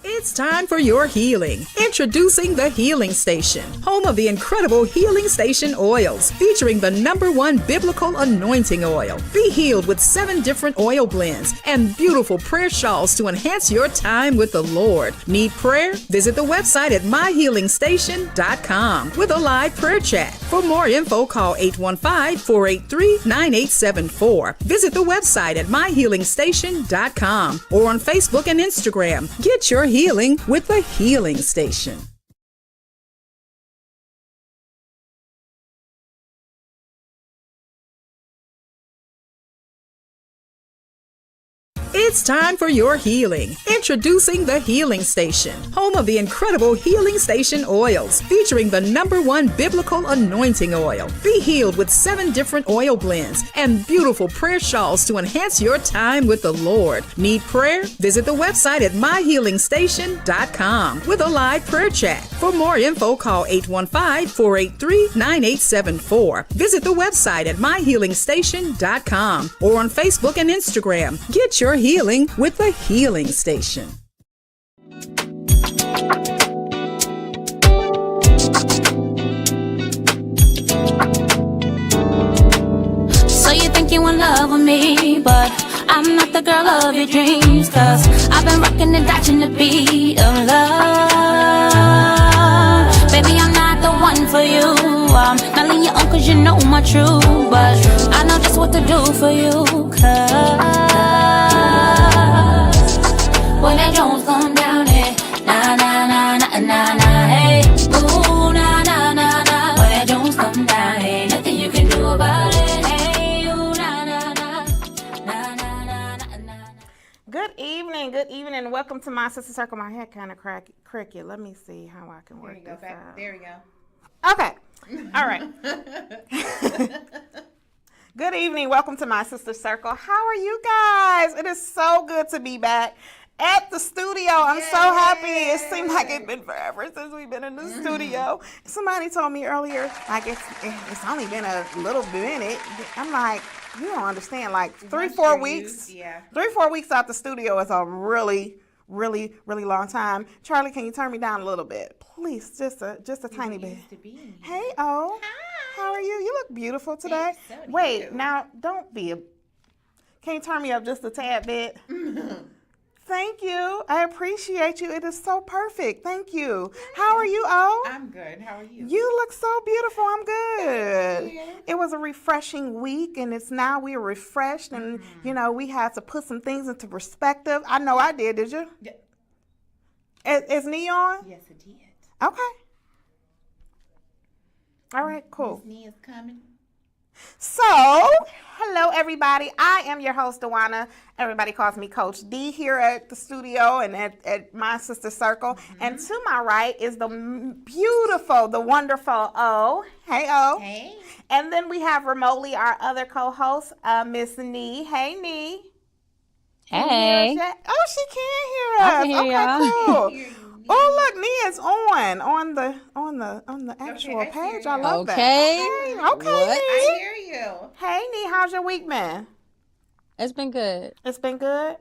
It's time for your healing. Introducing the Healing Station, home of the incredible Healing Station oils, featuring the #1 biblical anointing oil. Be healed with 7 different oil blends and beautiful prayer shawls to enhance your time with the Lord. Need prayer? Visit the website at myhealingstation.com with a live prayer chat. For more info, call 815-483-9874. Visit the website at myhealingstation.com or on Facebook and Instagram. Get your healing with the Healing Station. It's time for your healing. Introducing the Healing Station, home of the incredible Healing Station oils, featuring the #1 biblical anointing oil. Be healed with 7 different oil blends and beautiful prayer shawls to enhance your time with the Lord. Need prayer? Visit the website at myhealingstation.com with a live prayer chat. For more info, call 815-483-9874. Visit the website at myhealingstation.com or on Facebook and Instagram. Get your healing with the Healing Station. So you think you in love with me, but I'm not the girl of your dreams, 'cause I've been rocking and dodging the beat of love. Baby, I'm not the one for you. I'm not letting you on 'cause you know my truth, but I know just what to do for you, 'cause when that Jones come down, hey, na na na na na na, hey, ooh, na na na na. When that Jones come down, hey, nothing you can do about it, hey, ooh, na na na na na na na. Good evening. Welcome to MySister Circle. My head kind of cricket. Let me see how I can work this out. There we go. Okay. All right. Good evening. Welcome to MySister Circle. How are you guys? It is so good to be back at the studio. I'm so happy. It seemed like it's been forever since we've been in the studio. Somebody told me earlier, like it's only been a little minute. I'm like, you don't understand. Like 3-4 weeks. 3-4 weeks out the studio is a really long time. Charlie, can you turn me down a little bit, please? Just a tiny bit. Hey, oh. Hi. How are you? You look beautiful today. So Wait, now don't be can you turn me up just a tad bit? Thank you. I appreciate you. It is so perfect. Thank you. How are you, Oh? I'm good. How are you? You look so beautiful. I'm good. Yeah. It was a refreshing week, and we're refreshed, and, we had to put some things into perspective. I know I did. Did you? Yeah. Is Nee on? Yes, it did. Okay. All right, cool. Miss Nee is coming. So, hello everybody. I am your host, Dewana. Everybody calls me Coach D here at the studio and at MySister Circle. And to my right is the beautiful, the wonderful O. Hey, O. Hey. And then we have remotely our other co-host, Miss Nee. Hey, Nee. Hey. Oh, she can hear us. I can hear y'all. Cool. Oh, look, Nia is on the actual I page. hear I you. love that. Okay. Okay, What? Nia. I hear you. Hey, Nee, how's your week been? It's been good. It's been good.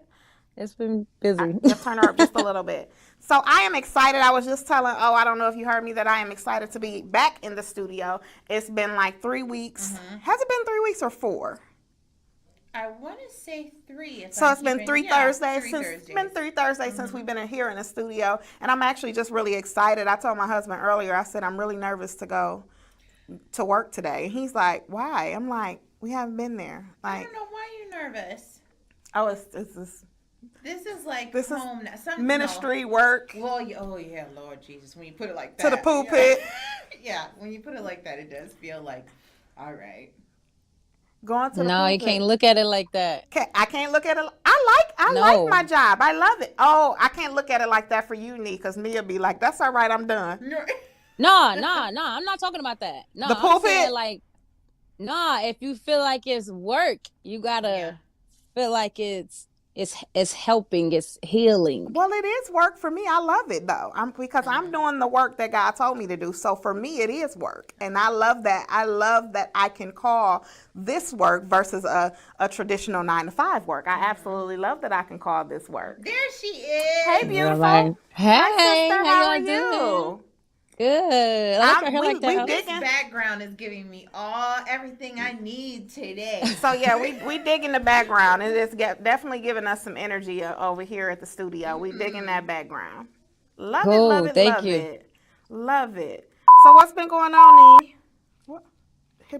It's been busy. Just turn her up just a little bit. So I am excited. I was just telling, I don't know if you heard me, that I am excited to be back in the studio. It's been like 3 weeks. Has it been 3 weeks or 4? I want to say 3. So it's been 3 Thursdays since Thursdays. since we've been in here in the studio, and I'm actually just really excited. I told my husband earlier, I said I'm really nervous to go to work today. And he's like, "Why?" I'm like, "We haven't been there." I Like, don't know why you're nervous. oh, it's This is like This is home now. ministry work Well, oh yeah, Lord Jesus. When you put it like that. to the pulpit. Yeah, when you put it like that, it does feel like, all right. Going to the No, you pulpit. can't look at it like that. I can't look at it. I No. like my job. I love it. Oh, I can't look at it like that for you, Nee, because Nia be like, "That's all right. I'm done." No, I'm not talking about that. No, The I'm pulpit? saying like, if you feel like it's work, you gotta feel like it's it's helping, it's healing. Well, it is work for me. I love it though. Because I'm doing the work that God told me to do. So for me, it is work, and I love that. I love that I can call this work versus a traditional 9 to 5 work. I absolutely love that I can call this work. There she is. Hey, beautiful. Like, hey, My sister, how are y'all you? doing? Good. I like her hair like that. This background is giving me everything I need today. So yeah, we dig in the background. It is definitely giving us some energy over here at the studio. We dig in that background. Love it, love it, thank love you. it, love it. So what's been going on, Nee?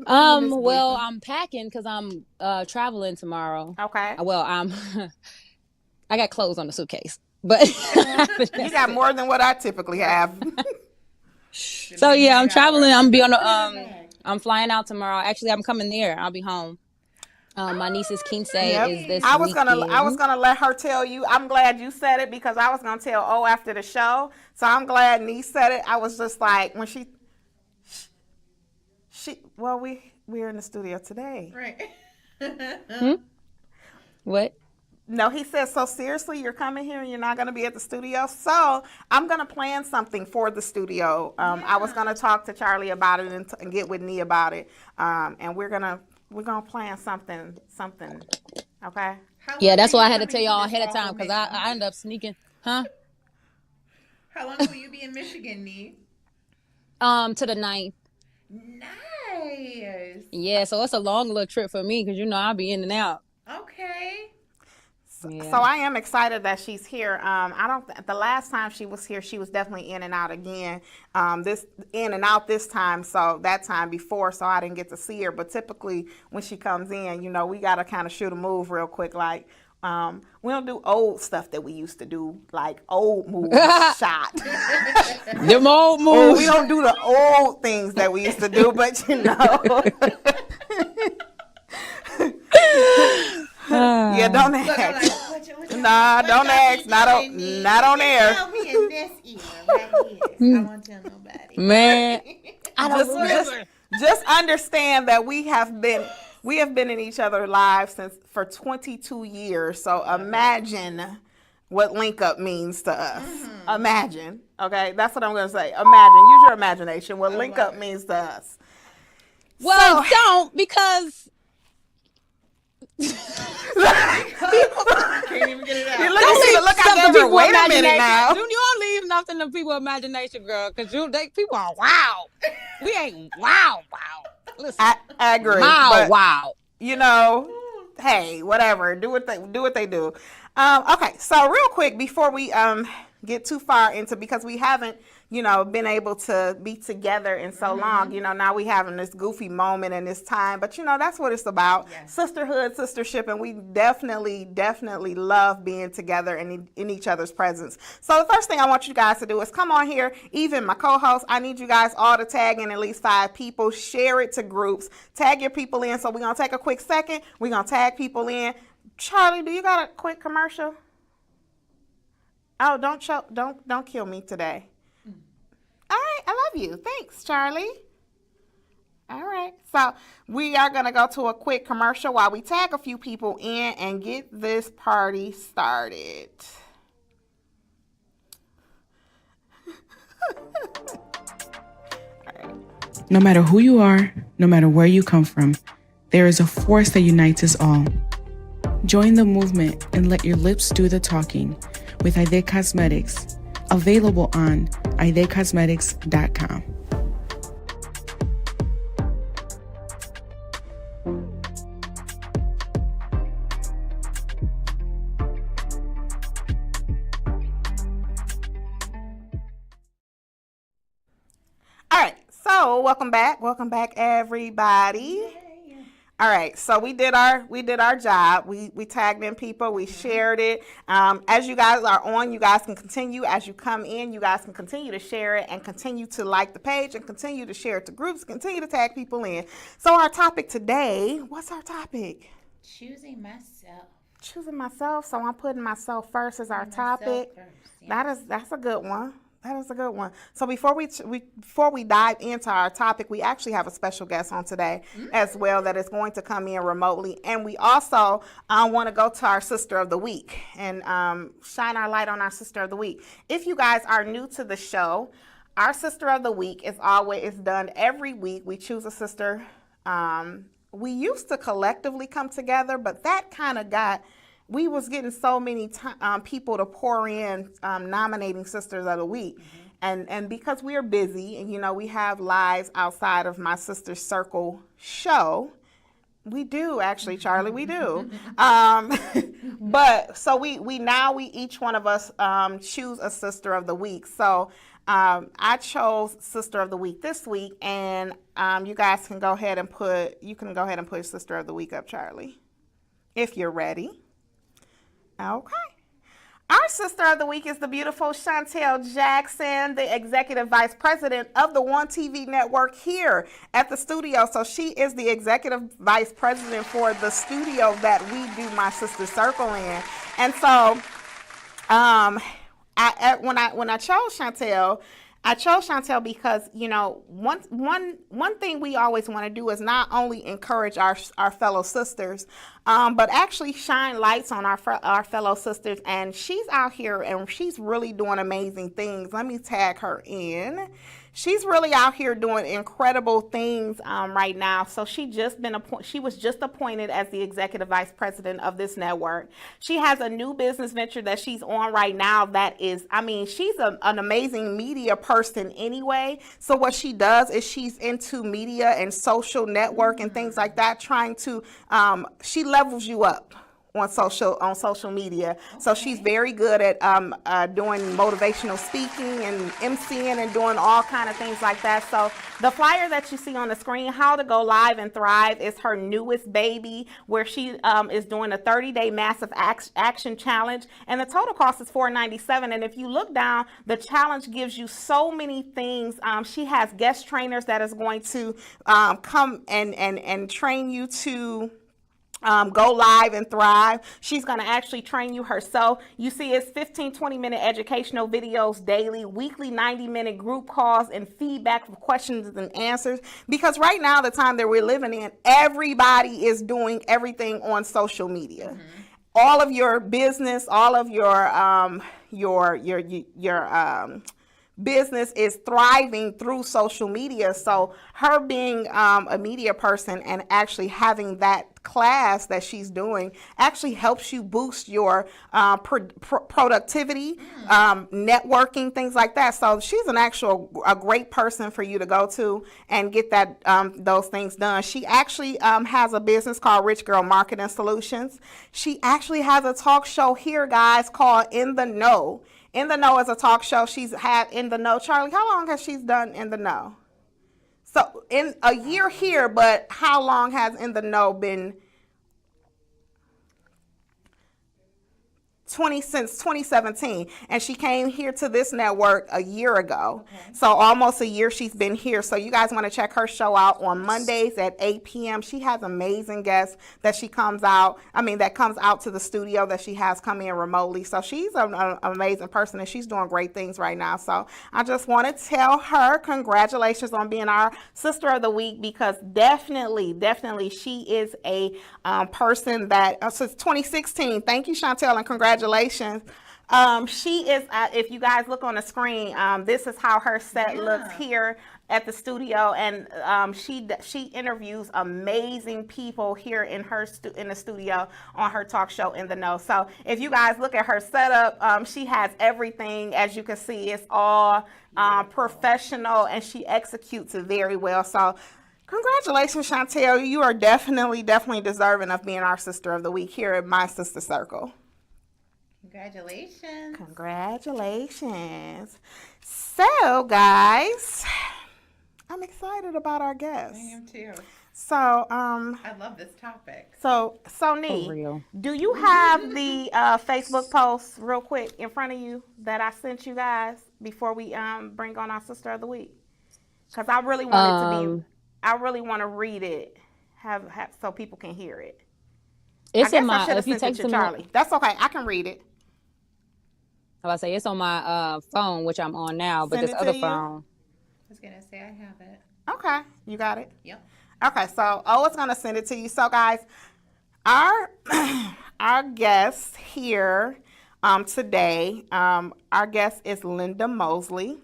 Well, I'm packing because I'm traveling tomorrow. Okay. Well, I got clothes on the suitcase, but You got more than what I typically have. So yeah, I'm traveling. I'm be on I'm flying out tomorrow. Actually, I'm coming there. I'll be home. My niece's quince is this I was weekend. gonna let her tell you. I'm glad you said it because I was gonna tell after the show. So I'm glad Nee said it. I was just like when she well we're in the studio today. Right. What? No, he said, so seriously, you're coming here and you're not going to be at the studio? So I'm going to plan something for the studio. I was going to talk to Charlie about it and get with Nee about it. And we're going to plan something. Okay? Yeah, that's why I had to tell y'all ahead of time because I ended up sneaking. Huh? How long will you be in Michigan, Nee? To the 9th. Nice. Yeah, so it's a long little trip for me because I'll be in and out. Okay. Yeah. So I am excited that she's here. The last time she was here, she was definitely in and out again. This in and out this time. So that time before, so I didn't get to see her. But typically when she comes in, we got to kind of shoot a move real quick. Like, we don't do old stuff that we used to do, like old moves shot. Them old moves. We don't do the old things that we used to do, but yeah, don't ask. Nah, don't ask. Not on air. Tell me in this ear, right here. I won't tell nobody. Man, I don't remember. Just understand that we have been in each other's lives for 22 years. So imagine what link up means to us. Imagine. Okay, that's what I'm going to say. Imagine. Use your imagination. What link up means to us. Well, don't because. Can't even get it out. Look out there. Wait a minute now. You don't leave nothing to people's imagination, girl, because people are wow. We ain't wow. Listen, I agree. Wow. Hey, whatever. Do what they do. Okay, so real quick before we get too far into, because we haven't been able to be together in so long. Now we having this goofy moment in this time, but that's what it's about. Yes. Sisterhood, sistership, and we definitely love being together and in each other's presence. So the first thing I want you guys to do is come on here. Even my co-host, I need you guys all to tag in at least 5 people. Share it to groups. Tag your people in. So we're gonna take a quick second. We're gonna tag people in. Charlie, do you got a quick commercial? Oh, don't kill me today. All right, I love you. Thanks, Charlie. All right, so we are going to go to a quick commercial while we tag a few people in and get this party started. No matter who you are, no matter where you come from, there is a force that unites us all. Join the movement and let your lips do the talking with Aide Cosmetics. Available on aidecosmetics.com. All right, so welcome back, everybody. All right, so we did our job. We tagged in people. We shared it. As you guys are on, you guys can continue. As you come in, you guys can continue to share it and continue to like the page and continue to share it to groups. Continue to tag people in. So our topic today, what's our topic? Choosing myself. Choosing myself. So I'm putting myself first as our topic. First, yeah. That's a good one. That is a good one. So before we dive into our topic, we actually have a special guest on today as well that is going to come in remotely, and we also want to go to our Sister of the Week and shine our light on our Sister of the Week. If you guys are new to the show, our Sister of the Week is always done every week. We choose a sister. We used to collectively come together, but that kind of we was getting so many people to pour in nominating Sisters of the Week. And because we are busy and, you know, we have lives outside of MySister Circle show, we do actually, Charlie, we do. But so we each one of us choose a Sister of the Week. So I chose Sister of the Week this week, and you guys can go ahead and put Sister of the Week up, Charlie, if you're ready. Okay. Our Sister of the Week is the beautiful Chantel Jackson, the Executive Vice President of the One TV Network here at the studio. So she is the Executive Vice President for the studio that we do MySister Circle in. And so when I chose Chantel because, you know, one thing we always want to do is not only encourage our fellow sisters, but actually shine lights on our fellow sisters. And she's out here and she's really doing amazing things. Let me tag her in. She's really out here doing incredible things right now. So she was just appointed as the Executive Vice President of this network. She has a new business venture that she's on right now that is, I mean, she's an amazing media person anyway. So what she does is she's into media and social network and things like that, trying to, she levels you up on social media. So she's very good at doing motivational speaking and emceeing and doing all kind of things like that. So the flyer that you see on the screen, How to Go Live and Thrive, is her newest baby, where she is doing a 30-day massive action challenge, and the total cost is $497. And if you look down, the challenge gives you so many things. She has guest trainers that is going to come and train you to go live and thrive. She's going to actually train you herself. You see, it's 15-20-minute educational videos daily, weekly 90-minute group calls, and feedback for questions and answers. Because right now, the time that we're living in, everybody is doing everything on social media. All of your business, all of your business is thriving through social media. So her being a media person and actually having that class that she's doing actually helps you boost your productivity, networking, things like that. So she's a great person for you to go to and get that those things done. She actually has a business called Rich Girl Marketing Solutions. She actually has a talk show here, guys, called In the Know. In the Know is a talk show she's had. In the Know, Charlie, how long has she done In the Know? So in a year here, but how long has In the Know been? Since 2017, and she came here to this network a year ago. So almost a year she's been here. So you guys want to check her show out on Mondays at 8 p.m. She has amazing guests that comes out to the studio that she has come in remotely. So she's an amazing person, and she's doing great things right now. So I just want to tell her congratulations on being our Sister of the Week, because definitely she is a person that since 2016. Thank you, Chantel, and congratulations. She is, if you guys look on the screen, this is how her set looks here at the studio, and she interviews amazing people here in the studio on her talk show In the Know. So if you guys look at her setup, she has everything. As you can see, it's all professional, and she executes it very well. So congratulations, Chantel. You are definitely deserving of being our Sister of the Week here at MySister Circle. Congratulations. So, guys, I'm excited about our guests. I am too. So, I love this topic. So Nee, do you have the Facebook post real quick in front of you that I sent you guys before we bring on our Sister of the Week? Because I really want it to be. I really want to read it, have so people can hear it. It's in I my. If you text it to Charlie, that's okay. I can read it. how I say, it's on my phone, which I'm on now, but Send this it to other you? phone. I was gonna say I have it. Okay, you got it? Yep. Okay, so is going to send it to you. So, guys, our our guest here today, our guest is Linda Mosley.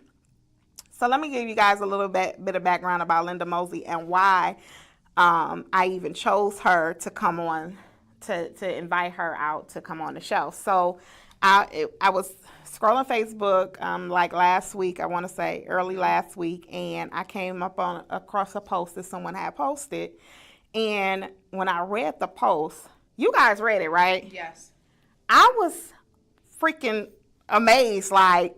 So let me give you guys a little bit of background about Linda Mosley and why I even chose her to come on, to invite her out to come on the show. So I was scrolling Facebook like last week, I want to say early last week, and I came across a post that someone had posted. And when I read the post, you guys read it, right? Yes. I was freaking amazed, like,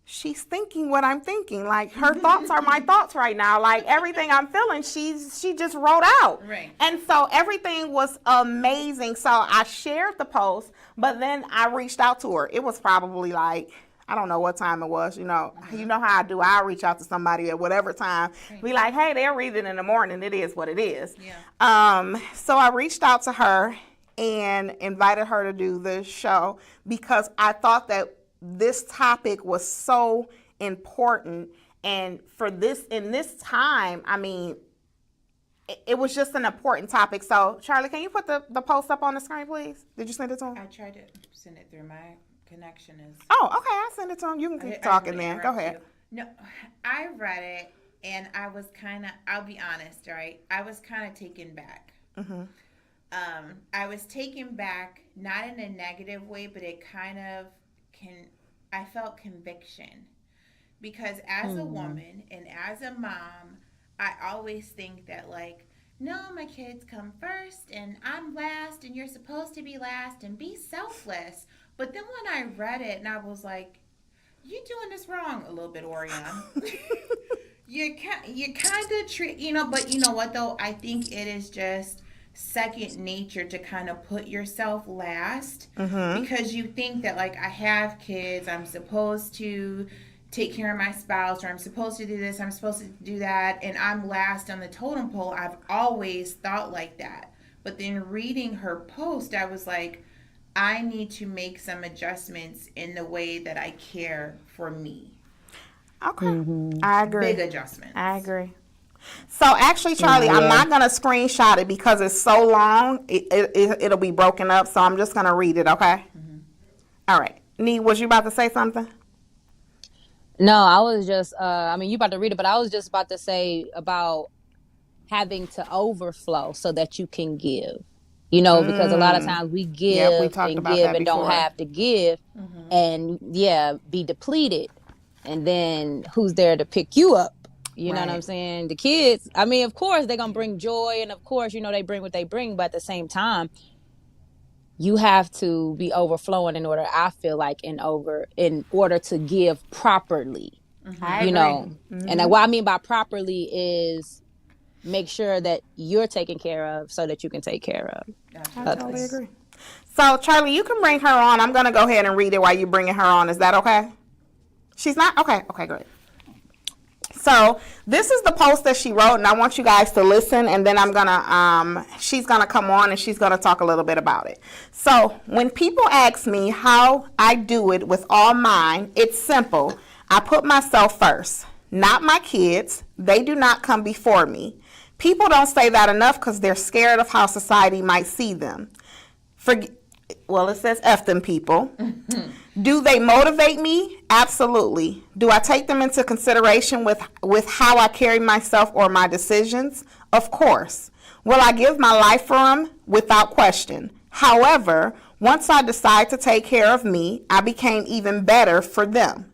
she's thinking what I'm thinking. Like, her thoughts are my thoughts right now. Like, everything I'm feeling, she just wrote out. Right. And so everything was amazing. So I shared the post, but then I reached out to her. It was probably like, I don't know what time it was. You know how I do. I'll reach out to somebody at whatever time. Right. Be like, hey, they'll read it in the morning. It is what it is. Yeah. So I reached out to her and invited her to do the show because I thought that this topic was so important, and in this time, I mean, it was just an important topic. So, Charlie, can you put the post up on the screen, please? Did you send it to him? I tried to send it through. My connection is. Oh, okay. I'll send it to him. You can keep talking then. Go ahead. No, I read it, and I was kind of, I'll be honest, right? I was kind of taken back. Mm-hmm. I was taken back, not in a negative way, but it kind of I felt conviction, because as a woman and as a mom, I always think that, like, no, my kids come first and I'm last and you're supposed to be last and be selfless. But then when I read it and I was like, you're doing this wrong a little bit, Orion. you kind of treat, but you know what though? I think it is just second nature to kind of put yourself last, because you think that, like, I have kids, I'm supposed to take care of my spouse, or I'm supposed to do this, I'm supposed to do that, and I'm last on the totem pole. I've always thought like that. But then reading her post, I was like, I need to make some adjustments in the way that I care for me. Okay. I agree. Big adjustments. I agree. So actually, Charlie, I'm not going to screenshot it because it's so long. It'll be broken up. So I'm just going to read it, okay? Mm-hmm. All right. Nee, was you about to say something? No, I was just, you about to read it, but I was just about to say about having to overflow so that you can give. Because a lot of times we give and don't have to give, and be depleted. And then who's there to pick you up? You know what I'm saying? The kids, of course, they're going to bring joy. And of course, they bring what they bring. But at the same time, you have to be overflowing in order, I feel like, in order to give properly. Mm-hmm. And what I mean by properly is make sure that you're taken care of so that you can take care of others. I totally agree. So, Charlie, you can bring her on. I'm going to go ahead and read it while you're bringing her on. Is that okay? She's not? Okay, great. So this is the post that she wrote, and I want you guys to listen, and then she's gonna come on and she's gonna talk a little bit about it. So when people ask me how I do it with all mine, it's simple. I put myself first, not my kids. They do not come before me. People don't say that enough because they're scared of how society might see them. It says F them people. Do they motivate me? Absolutely. Do I take them into consideration with how I carry myself or my decisions? Of course. Will I give my life for them? Without question. However, once I decide to take care of me, I became even better for them.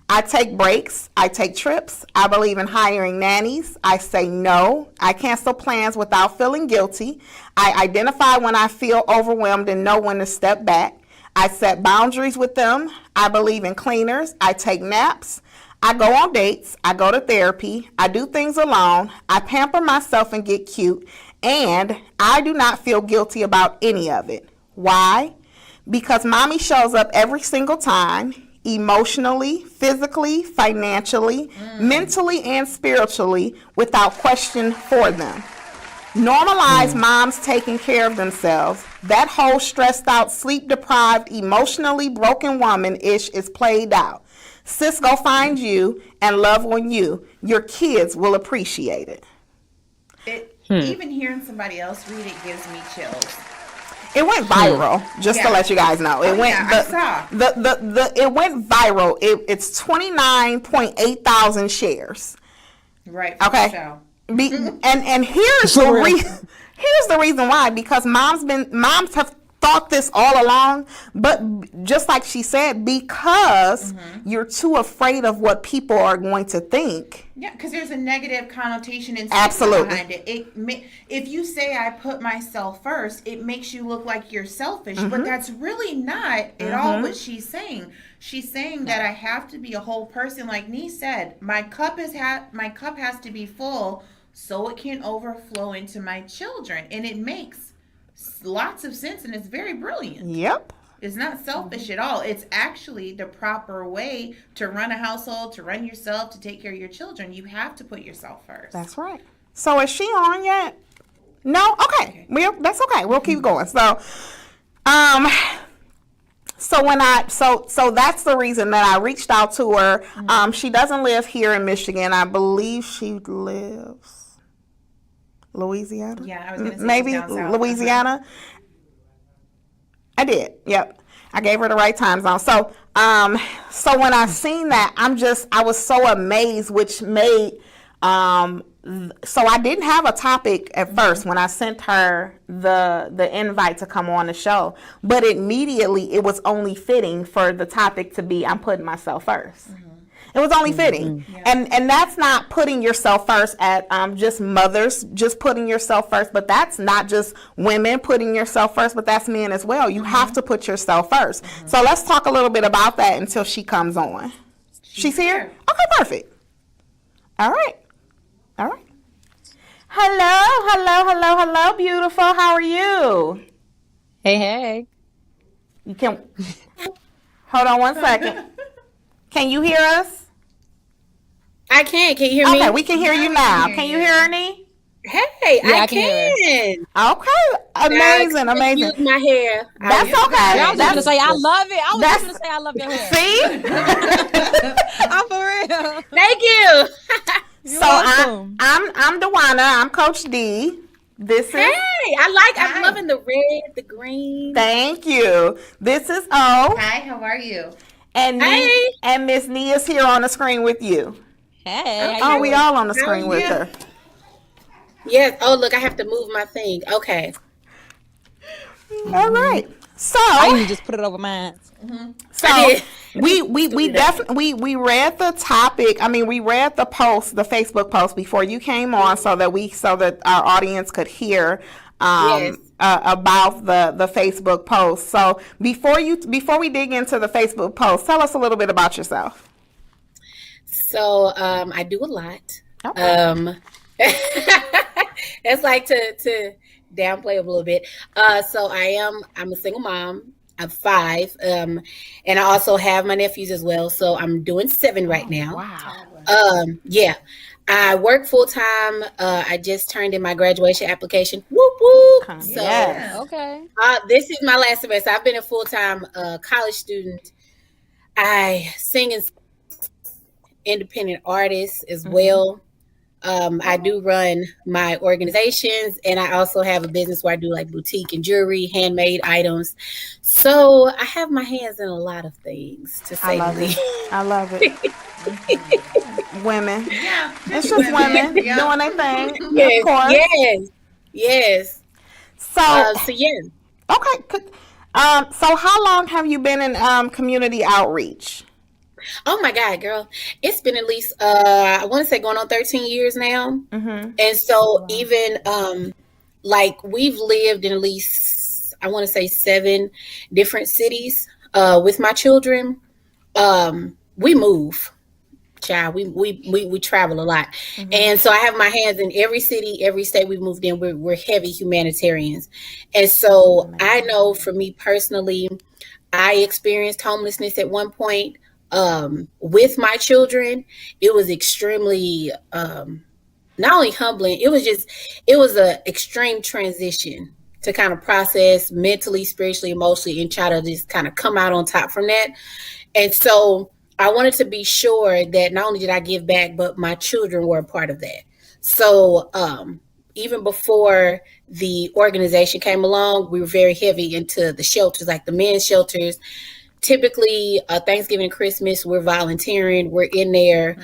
I take breaks. I take trips. I believe in hiring nannies. I say no. I cancel plans without feeling guilty. I identify when I feel overwhelmed and know when to step back. I set boundaries with them. I believe in cleaners. I take naps. I go on dates. I go to therapy. I do things alone. I pamper myself and get cute. And I do not feel guilty about any of it. Why? Because mommy shows up every single time. Emotionally, physically, financially, mentally, and spiritually, without question for them. Normalize moms taking care of themselves. That whole stressed out, sleep deprived, emotionally broken woman ish is played out. Sis, go find you and love on you. Your kids will appreciate it. Even hearing somebody else read it gives me chills. It went viral, just to let you guys know. It went. I saw. It went viral. It's 29.8 thousand shares. Right. Okay. So. And here's the reason. Here's the reason why. Because moms have thought this all along, but just like she said, because you're too afraid of what people are going to think. Yeah, because there's a negative connotation and Absolutely behind it. If you say I put myself first, it makes you look like you're selfish, but that's really not at all what she's saying. She's saying that I have to be a whole person, like Nee said. My cup has to be full so it can overflow into my children, and it makes lots of sense, and it's very brilliant. Yep. It's not selfish at all. It's actually the proper way to run a household, to run yourself, to take care of your children. You have to put yourself first. That's right. So is she on yet? No? Okay. That's okay. We'll keep going. So so that's the reason that I reached out to her. She doesn't live here in Michigan. I believe she lives Louisiana. Yeah, I was going to say maybe down south. Louisiana. I did. Yep. I gave her the right time zone. So when I seen that, I was so amazed, which made so I didn't have a topic at first when I sent her the invite to come on the show, but immediately it was only fitting for the topic to be I'm putting myself first. It was only fitting. And that's not putting yourself first at just mothers, just putting yourself first, but that's not just women putting yourself first, but that's men as well. You have to put yourself first. So let's talk a little bit about that until she comes on. She's here? Okay, perfect. All right. Hello, beautiful. How are you? Hey. You can hold on one second. Can you hear us? I can. Can you hear me? Okay, we can hear you now. Can you hear Ernie? Hey, Yeah, I can. Okay, amazing. Use my hair. That's okay. I was just gonna say I love it. I was just gonna say I love your hair. See? I'm for real. Thank you. So I'm Dewana. I'm Coach D. This is. Hey, I'm loving the red, the green. Thank you. This is O. Hi, how are you? And and Miss Nee is here on the screen with you. Hey. Oh, we all on the screen with her. Yes. Oh, look, I have to move my thing. Okay. All right. So I usually just put it over mine. So we definitely we read the topic. I mean, we read the post, the Facebook post before you came on, so that our audience could hear about the Facebook post. So before we dig into the Facebook post, tell us a little bit about yourself. So I do a lot. Okay. It's like to downplay a little bit. So I'm a single mom. I'm 5. And I also have my nephews as well. So I'm doing 7 right now. Wow. Yeah. I work full time. I just turned in my graduation application. Whoop whoop. So Yes. Okay. this is my last semester. I've been a full time college student. I sing and independent artist as well. I do run my organizations, and I also have a business where I do like boutique and jewelry, handmade items. So I have my hands in a lot of things, to say the least. I love it. Women. Yeah. It's just women doing their thing. Yes, of course. yes. So yeah. Okay. So how long have you been in community outreach? Oh my God, girl. It's been at least, I want to say going on 13 years now. Mm-hmm. And so even like we've lived in at least, I want to say 7 different cities with my children. We move. Child, we travel a lot. Mm-hmm. And so I have my hands in every city, every state we've moved in. We're heavy humanitarians. And so I know for me personally, I experienced homelessness at one point. With my children, it was extremely not only humbling, it was a extreme transition to kind of process mentally, spiritually, emotionally, and try to just kind of come out on top from that. And so I wanted to be sure that not only did I give back, but my children were a part of that. So even before the organization came along, we were very heavy into the shelters, like the men's shelters. Typically, Thanksgiving and Christmas, we're volunteering. We're in there.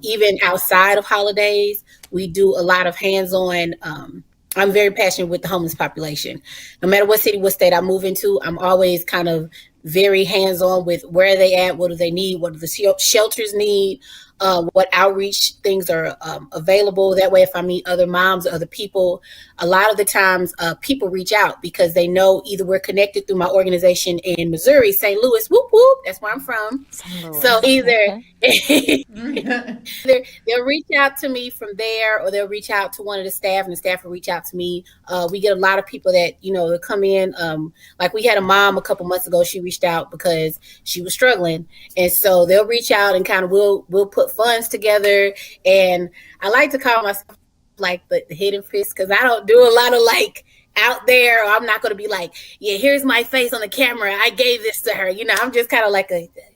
Even outside of holidays, we do a lot of hands-on. I'm very passionate with the homeless population. No matter what city, what state I move into, I'm always kind of very hands-on with where are they at, what do they need, what do the shelters need, what outreach things are available. That way, if I meet other moms or other people, a lot of the times people reach out because they know either we're connected through my organization in Missouri, St. Louis, whoop, whoop, that's where I'm from. So either they'll reach out to me from there, or they'll reach out to one of the staff, and the staff will reach out to me. We get a lot of people that, they'll come in. Like we had a mom a couple months ago, she reached out because she was struggling. And so they'll reach out and kind of we'll put funds together. And I like to call myself like the hidden fist, because I don't do a lot of like out there, or I'm not going to be like, yeah, here's my face on the camera, I gave this to her. I'm just kind of like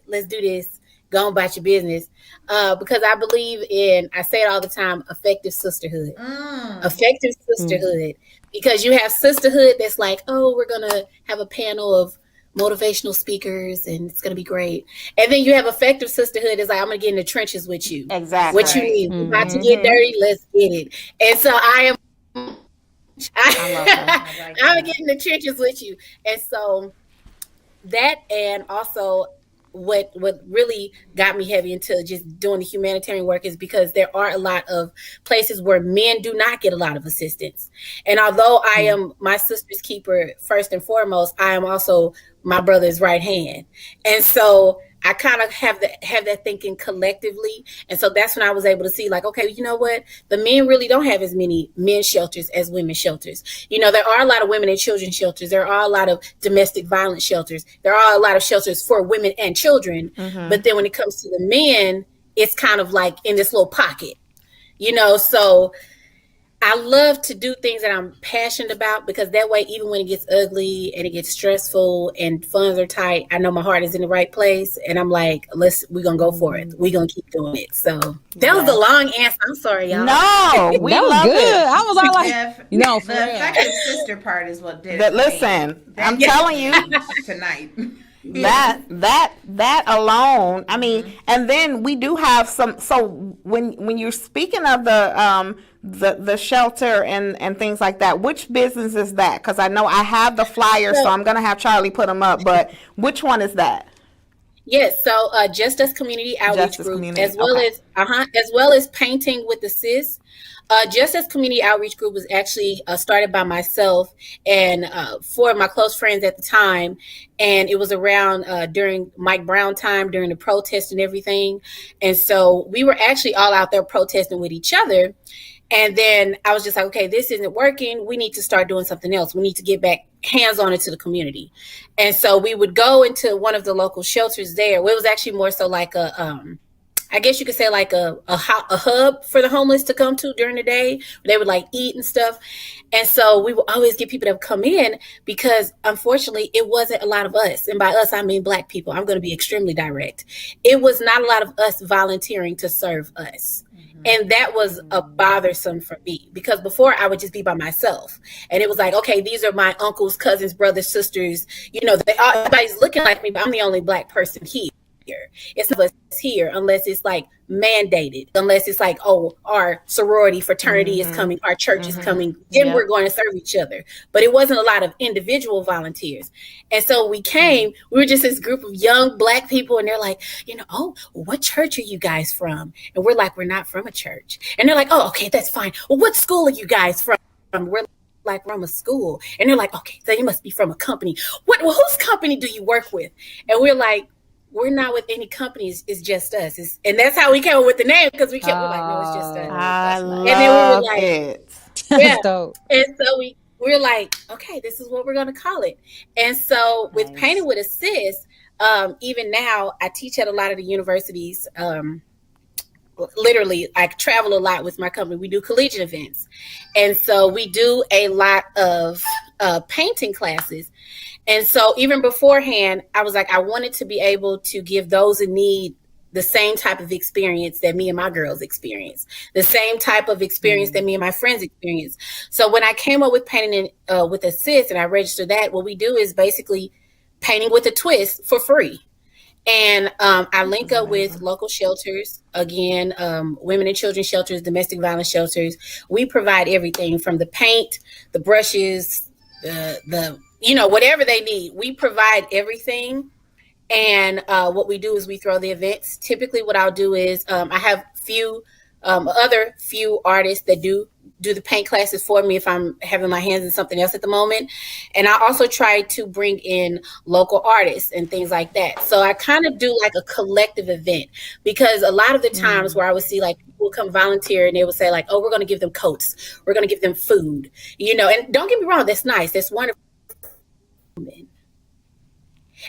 let's do this, go on about your business. Because I believe in, I say it all the time, effective sisterhood. Effective sisterhood. Because you have sisterhood that's like, oh, we're going to have a panel of motivational speakers and it's going to be great. And then you have effective sisterhood is like, I'm going to get in the trenches with you. Exactly. What you need. We're about to get dirty, let's get it. And so I love that. I'm getting in the trenches with you. And so that, and also what really got me heavy into just doing the humanitarian work is because there are a lot of places where men do not get a lot of assistance. And although I am my sister's keeper first and foremost, I am also my brother's right hand. And so I kind of have that thinking collectively. And so that's when I was able to see like, okay, you know what? The men really don't have as many men's shelters as women's shelters. There are a lot of women and children shelters. There are a lot of domestic violence shelters. There are a lot of shelters for women and children. But then when it comes to the men, it's kind of like in this little pocket, so I love to do things that I'm passionate about, because that way, even when it gets ugly and it gets stressful and funds are tight, I know my heart is in the right place. And I'm like, we're going to go for it. We're going to keep doing it. So that was a long answer. I'm sorry, y'all. No, we that was love good. it. I was all like, the effective sister part is what did it. Listen, I'm telling you tonight. That alone, I mean, and then we do have some. So when you're speaking of the shelter and things like that, which business is that? Because I know I have the flyer, so I'm gonna have Charlie put them up. But which one is that? Yes, so Justice Community Outreach Group, as well as Painting with the Sis. Justice Community Outreach Group was actually started by myself and four of my close friends at the time, and it was around during Mike Brown time, during the protest and everything. And so we were actually all out there protesting with each other. And then I was just like, okay, this isn't working. We need to start doing something else. We need to get back hands-on into the community. And so we would go into one of the local shelters there. It was actually more so like I guess you could say like a hub for the homeless to come to during the day, where they would like eat and stuff. And so we would always get people to come in, because unfortunately it wasn't a lot of us. And by us, I mean Black people. I'm going to be extremely direct. It was not a lot of us volunteering to serve us. And that was a bothersome for me, because before I would just be by myself. And it was like, okay, these are my uncles, cousins, brothers, sisters. Everybody's looking like me, but I'm the only Black person here. It's not us here unless it's like mandated, unless it's like, oh, our sorority fraternity is coming, our church is coming, then we're going to serve each other. But it wasn't a lot of individual volunteers. And so we were just this group of young Black people, and they're like, oh, what church are you guys from? And we're like, we're not from a church. And they're like, oh, okay, that's fine. Well, what school are you guys from? We're like, from a school. And they're like, okay, so you must be from a company. Whose company do you work with? And we're like, we're not with any companies. It's just us. And that's how we came up with the name, because we're like, no, it's just us. I love and then we were like, it. Yeah. Dope. And so we're like, okay, this is what we're going to call it. And so with Painting with a Sis, even now I teach at a lot of the universities, literally, I travel a lot with my company. We do collegiate events. And so we do a lot of painting classes. And so even beforehand, I was like, I wanted to be able to give those in need the same type of experience that me and my girls experience, the same type of experience that me and my friends experience. So when I came up with painting with Assist and I registered that, what we do is basically painting with a twist for free. And I link up with local shelters, again, women and children shelters, domestic violence shelters. We provide everything from the paint, the brushes, the whatever they need. We provide everything. And what we do is we throw the events. Typically what I'll do is I have few artists that do the paint classes for me if I'm having my hands in something else at the moment. And I also try to bring in local artists and things like that. So I kind of do like a collective event, because a lot of the times where I would see like people come volunteer and they would say like, oh, we're going to give them coats. We're going to give them food, and don't get me wrong. That's nice. That's wonderful.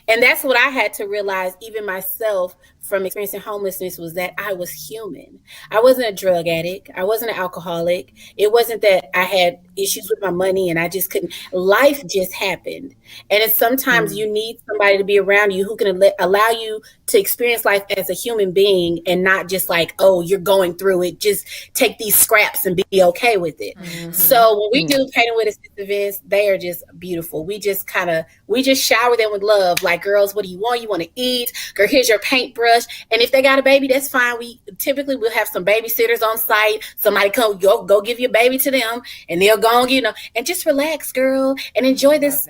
And that's what I had to realize, even myself, from experiencing homelessness, was that I was human. I wasn't a drug addict. I wasn't an alcoholic. It wasn't that I had issues with my money and I just couldn't. Life just happened. And it's sometimes you need somebody to be around you who can allow you to experience life as a human being and not just like, oh, you're going through it. Just take these scraps and be okay with it. So when we do Painting with Assist events, they are just beautiful. We just shower them with love. Like, girls, what do you want? You want to eat? Girl, here's your paintbrush. And if they got a baby, that's fine. We typically will have some babysitters on site. Somebody go give your baby to them, and they'll go, and just relax, girl, and enjoy this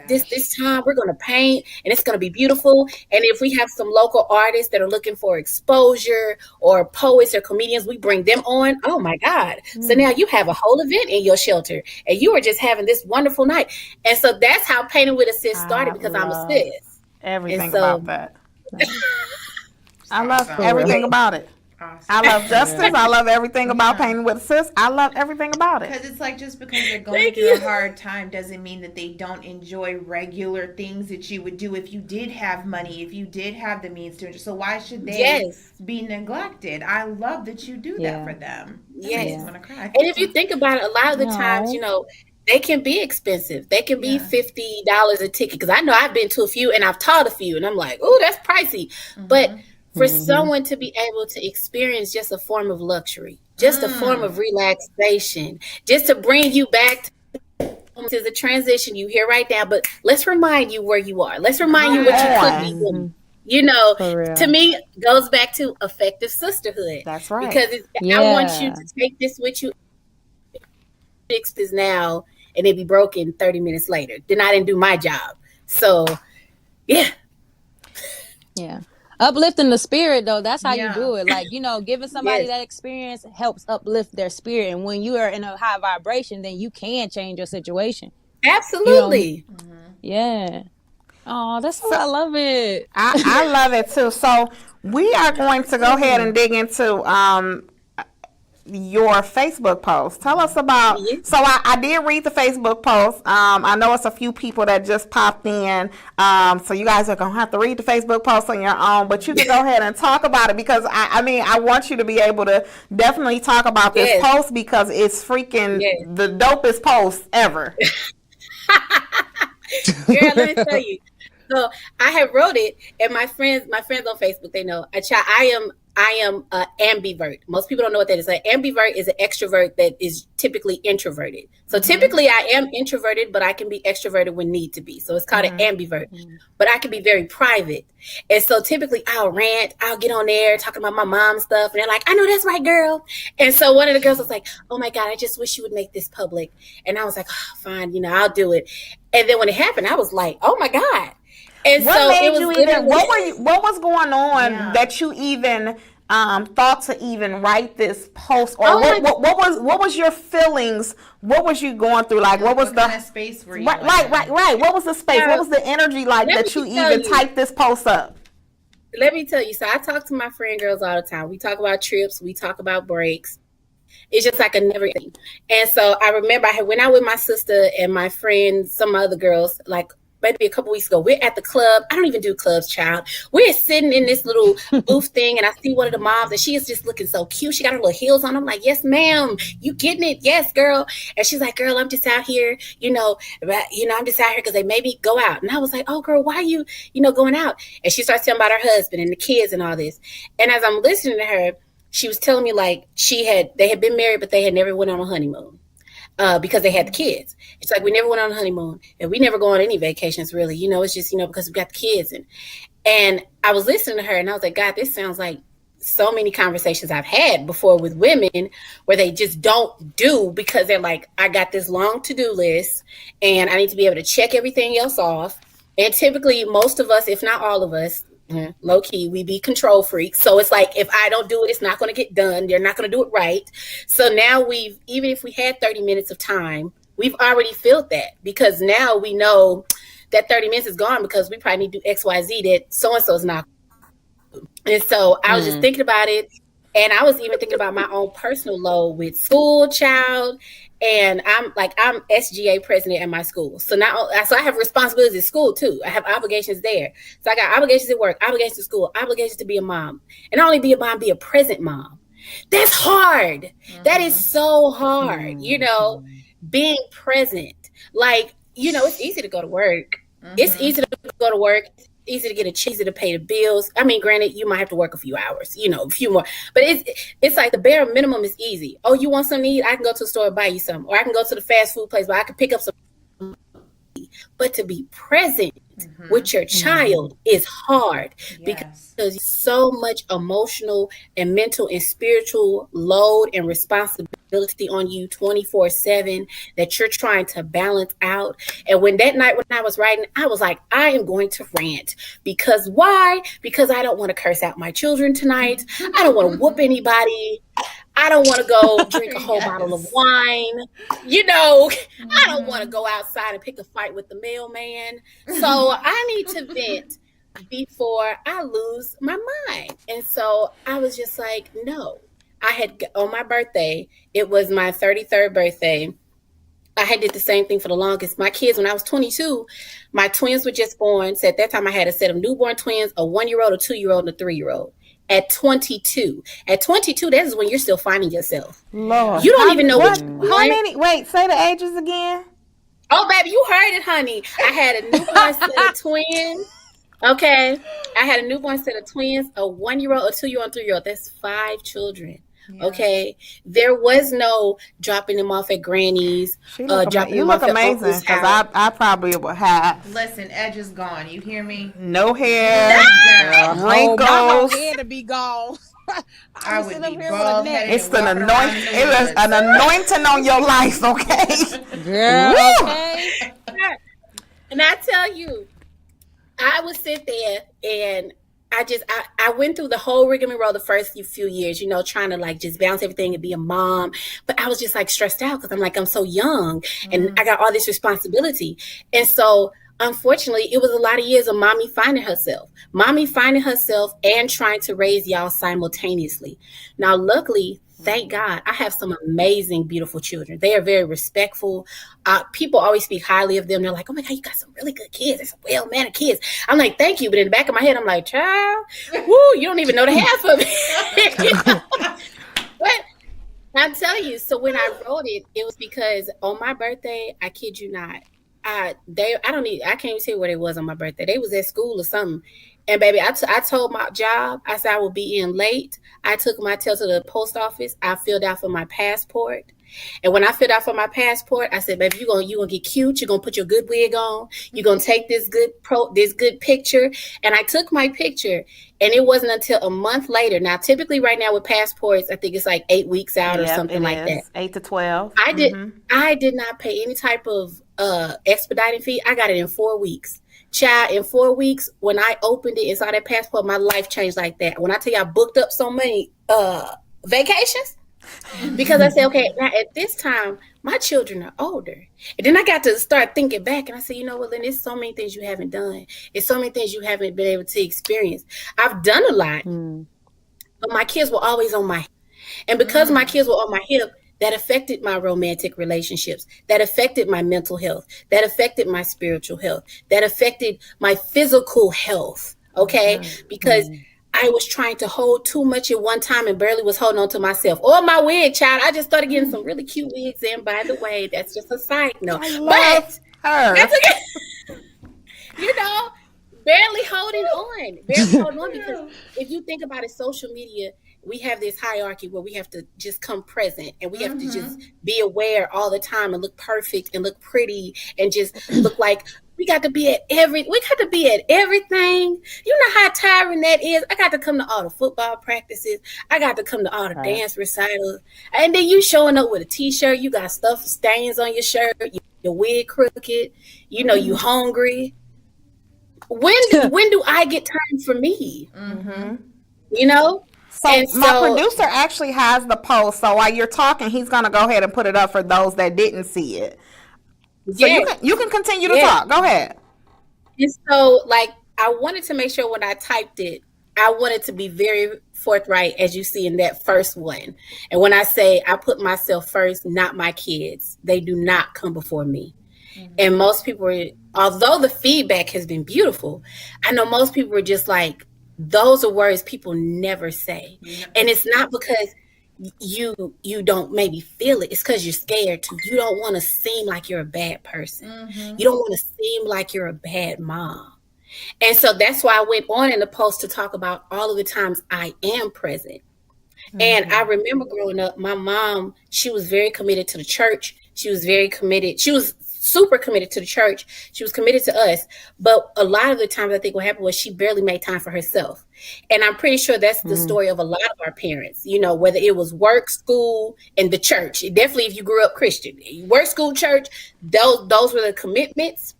time. We're gonna paint, and it's gonna be beautiful. And if we have some local artists that are looking for exposure, or poets or comedians, we bring them on. Oh my God! So now you have a whole event in your shelter, and you are just having this wonderful night. And so that's how Painting with Assist started, because I'm a sis. Everything about that. I love everything about it. Awesome. I love justice. I love everything about Painting with Assist. I love everything about it. Because it's like, just because they're going through a hard time doesn't mean that they don't enjoy regular things that you would do if you did have money, if you did have the means to. So why should they be neglected? I love that you do that for them. Yes. I want to cry. And if you think about it, a lot of the times, they can be expensive. They can be $50 a ticket. Because I know I've been to a few and I've taught a few, and I'm like, oh, that's pricey. But for someone to be able to experience just a form of luxury, just a form of relaxation, just to bring you back to the transition you hear right now. But let's remind you where you are. Let's remind you what you could be doing. To me, goes back to effective sisterhood. That's right. Because I want you to take this with you. Fix this now, and it be broken 30 minutes later. Then I didn't do my job. So, yeah. Uplifting the spirit, though, that's how you do it. Like, giving somebody that experience helps uplift their spirit. And when you are in a high vibration, then you can change your situation. Absolutely. Yeah. Oh, that's I love it. I love it too. So we are going to go ahead and dig into your Facebook post. Tell us about. So I did read the Facebook post. I know it's a few people that just popped in. So you guys are gonna have to read the Facebook post on your own. But you can go ahead and talk about it, because I want you to be able to definitely talk about this post, because it's freaking the dopest post ever. Girl, let me tell you. So I have wrote it, and my friends on Facebook, they know. I am an ambivert. Most people don't know what that is. An ambivert is an extrovert that is typically introverted. So typically I am introverted, but I can be extroverted when need to be. So it's called an ambivert. But I can be very private. And so typically I'll rant. I'll get on there talking about my mom stuff. And they're like, I know that's right, girl. And so one of the girls was like, oh my God, I just wish you would make this public. And I was like, oh, fine, I'll do it. And then when it happened, I was like, oh my God. And what so made it was you even? What was going on that you even thought to even write this post? Or what was your feelings? What was you going through? Like, what was the kind of space were you? Right. What was the space? What was the energy like that you even typed this post up? Let me tell you. So I talk to my friend girls all the time. We talk about trips. We talk about breaks. It's just like a never ending. And so I remember I had went out with my sister and my friends, some other girls, like maybe a couple weeks ago. We're at the club. I don't even do clubs, child. We're sitting in this little booth thing, and I see one of the moms, and she is just looking so cute. She got her little heels on. I'm like, yes, ma'am. You getting it? Yes, girl. And she's like, girl, I'm just out here, I'm just out here because they made me go out. And I was like, oh, girl, why are you, going out? And she starts telling about her husband and the kids and all this. And as I'm listening to her, she was telling me like they had been married, but they had never went on a honeymoon. Because they had the kids. It's like we never went on a honeymoon, and we never go on any vacations really. It's just because we got the kids. And I was listening to her, and I was like, God, this sounds like so many conversations I've had before with women where they just don't do because they're like, I got this long to-do list, and I need to be able to check everything else off. And typically, most of us, if not all of us, low key, we be control freaks. So it's like, if I don't do it, it's not going to get done. They're not going to do it right. So now even if we had 30 minutes of time, we've already filled that because now we know that 30 minutes is gone because we probably need to do X, Y, Z that so-and-so is not. And so I was just thinking about it. And I was even thinking about my own personal load with school, child. And I'm SGA president at my school. So I have responsibilities at school too. I have obligations there. So I got obligations at work, obligations to school, obligations to be a mom. And not only be a mom, be a present mom. That's hard. Mm-hmm. That is so hard, being present. Like, it's easy to go to work. Mm-hmm. It's easy to go to work. Easy to get easy to pay the bills. I mean, granted, you might have to work a few hours, a few more, but it's like the bare minimum is easy. Oh, you want something to eat? I can go to the store and buy you some, or I can go to the fast food place, but I can pick up some. But to be present with your child is hard because so much emotional and mental and spiritual load and responsibility on you 24/7 that you're trying to balance out. And when that night when I was writing, I was like, I am going to rant. Because why? Because I don't want to curse out my children tonight. I don't want to whoop anybody. I don't want to go drink a whole bottle of wine. I don't want to go outside and pick a fight with the mailman. So I need to vent before I lose my mind. And so I was just like, no. I had, on my birthday, it was my 33rd birthday. I had did the same thing for the longest. My kids, when I was 22, my twins were just born. So at that time, I had a set of newborn twins, a 1-year-old, a 2-year-old, and a 3-year-old. At 22, that is when you're still finding yourself. Lord, you don't even know what. How many? Wait, say the ages again. Oh, baby, you heard it, honey. I had a newborn set of twins. Okay, I had a newborn set of twins, a 1-year-old, a 2-year-old, 3-year-old. That's 5 children. Yeah. Okay, there was no dropping them off at Granny's. You look amazing because I probably would have. Listen, edge is gone. You hear me? No hair, wrinkles. My hair to be gone. I would be bald headed. It's an anointing. It was an anointing on your life, okay? Girl, okay. And I tell you, I would sit there and I went through the whole rigmarole the first few years, trying to like just balance everything and be a mom. But I was just like stressed out because I'm so young and I got all this responsibility. And so unfortunately, it was a lot of years of mommy finding herself and trying to raise y'all simultaneously. Now, luckily, thank God, I have some amazing, beautiful children. They are very respectful. People always speak highly of them. They're like, oh my God, you got some really good kids. They're some well-mannered kids. I'm like, thank you. But in the back of my head, I'm like, child, woo, you don't even know the half of it. But I'll tell you, so when I wrote it, it was because on my birthday, I kid you not, I can't even tell you where they was on my birthday. They was at school or something. And baby, I told my job, I said I would be in late. I took my tail to the post office. I filled out for my passport. And when I filled out for my passport, I said, baby, you're gonna get cute. You're gonna put your good wig on. You're gonna take this good picture. And I took my picture. And it wasn't until a month later. Now, typically right now with passports, I think it's like 8 weeks out or something like that. 8 to 12. I did not pay any type of expediting fee. I got it in 4 weeks. Child, in 4 weeks, when I opened it and saw that passport, my life changed like that. When I tell you I booked up so many vacations, because I said, okay, now at this time, my children are older. And then I got to start thinking back, and I said, you know what, Lynn, there's so many things you haven't done. It's so many things you haven't been able to experience. I've done a lot, but my kids were always on my hip. And because my kids were on my hip, that affected my romantic relationships, that affected my mental health, that affected my spiritual health, that affected my physical health. Okay. Because I was trying to hold too much at one time and barely was holding on to myself. Or my wig, child. I just started getting some really cute wigs in, by the way. That's just a side note. But her. that's okay. You know, barely holding on. Barely holding on, because if you think about it, social media, we have this hierarchy where we have to just come present, and we have to just be aware all the time and look perfect and look pretty and just look like we got to be at everything. You know how tiring that is? I got to come to all the football practices. I got to come to all the dance recitals. And then you showing up with a t-shirt, you got stuff stains on your shirt, your wig crooked, you know, you hungry. When do I get time for me? You know? So my producer actually has the post. So while you're talking, he's going to go ahead and put it up for those that didn't see it. So you can continue to talk. Go ahead. And so, like, I wanted to make sure when I typed it, I wanted to be very forthright, as you see in that first one. And when I say I put myself first, not my kids, they do not come before me. And most people are, although the feedback has been beautiful, I know most people are just like, those are words people never say. And it's not because you don't maybe feel it. It's because you're scared to. You don't want to seem like you're a bad person. You don't want to seem like you're a bad mom. And so that's why I went on in the post to talk about all of the times I am present. And I remember growing up, my mom, she was very committed to the church. She was very committed. She was super committed to the church. She was committed to us. But a lot of the times I think what happened was she barely made time for herself. And I'm pretty sure that's the story of a lot of our parents, you know, whether it was work, school, and the church. Definitely if you grew up Christian, work, school, church, those were the commitments.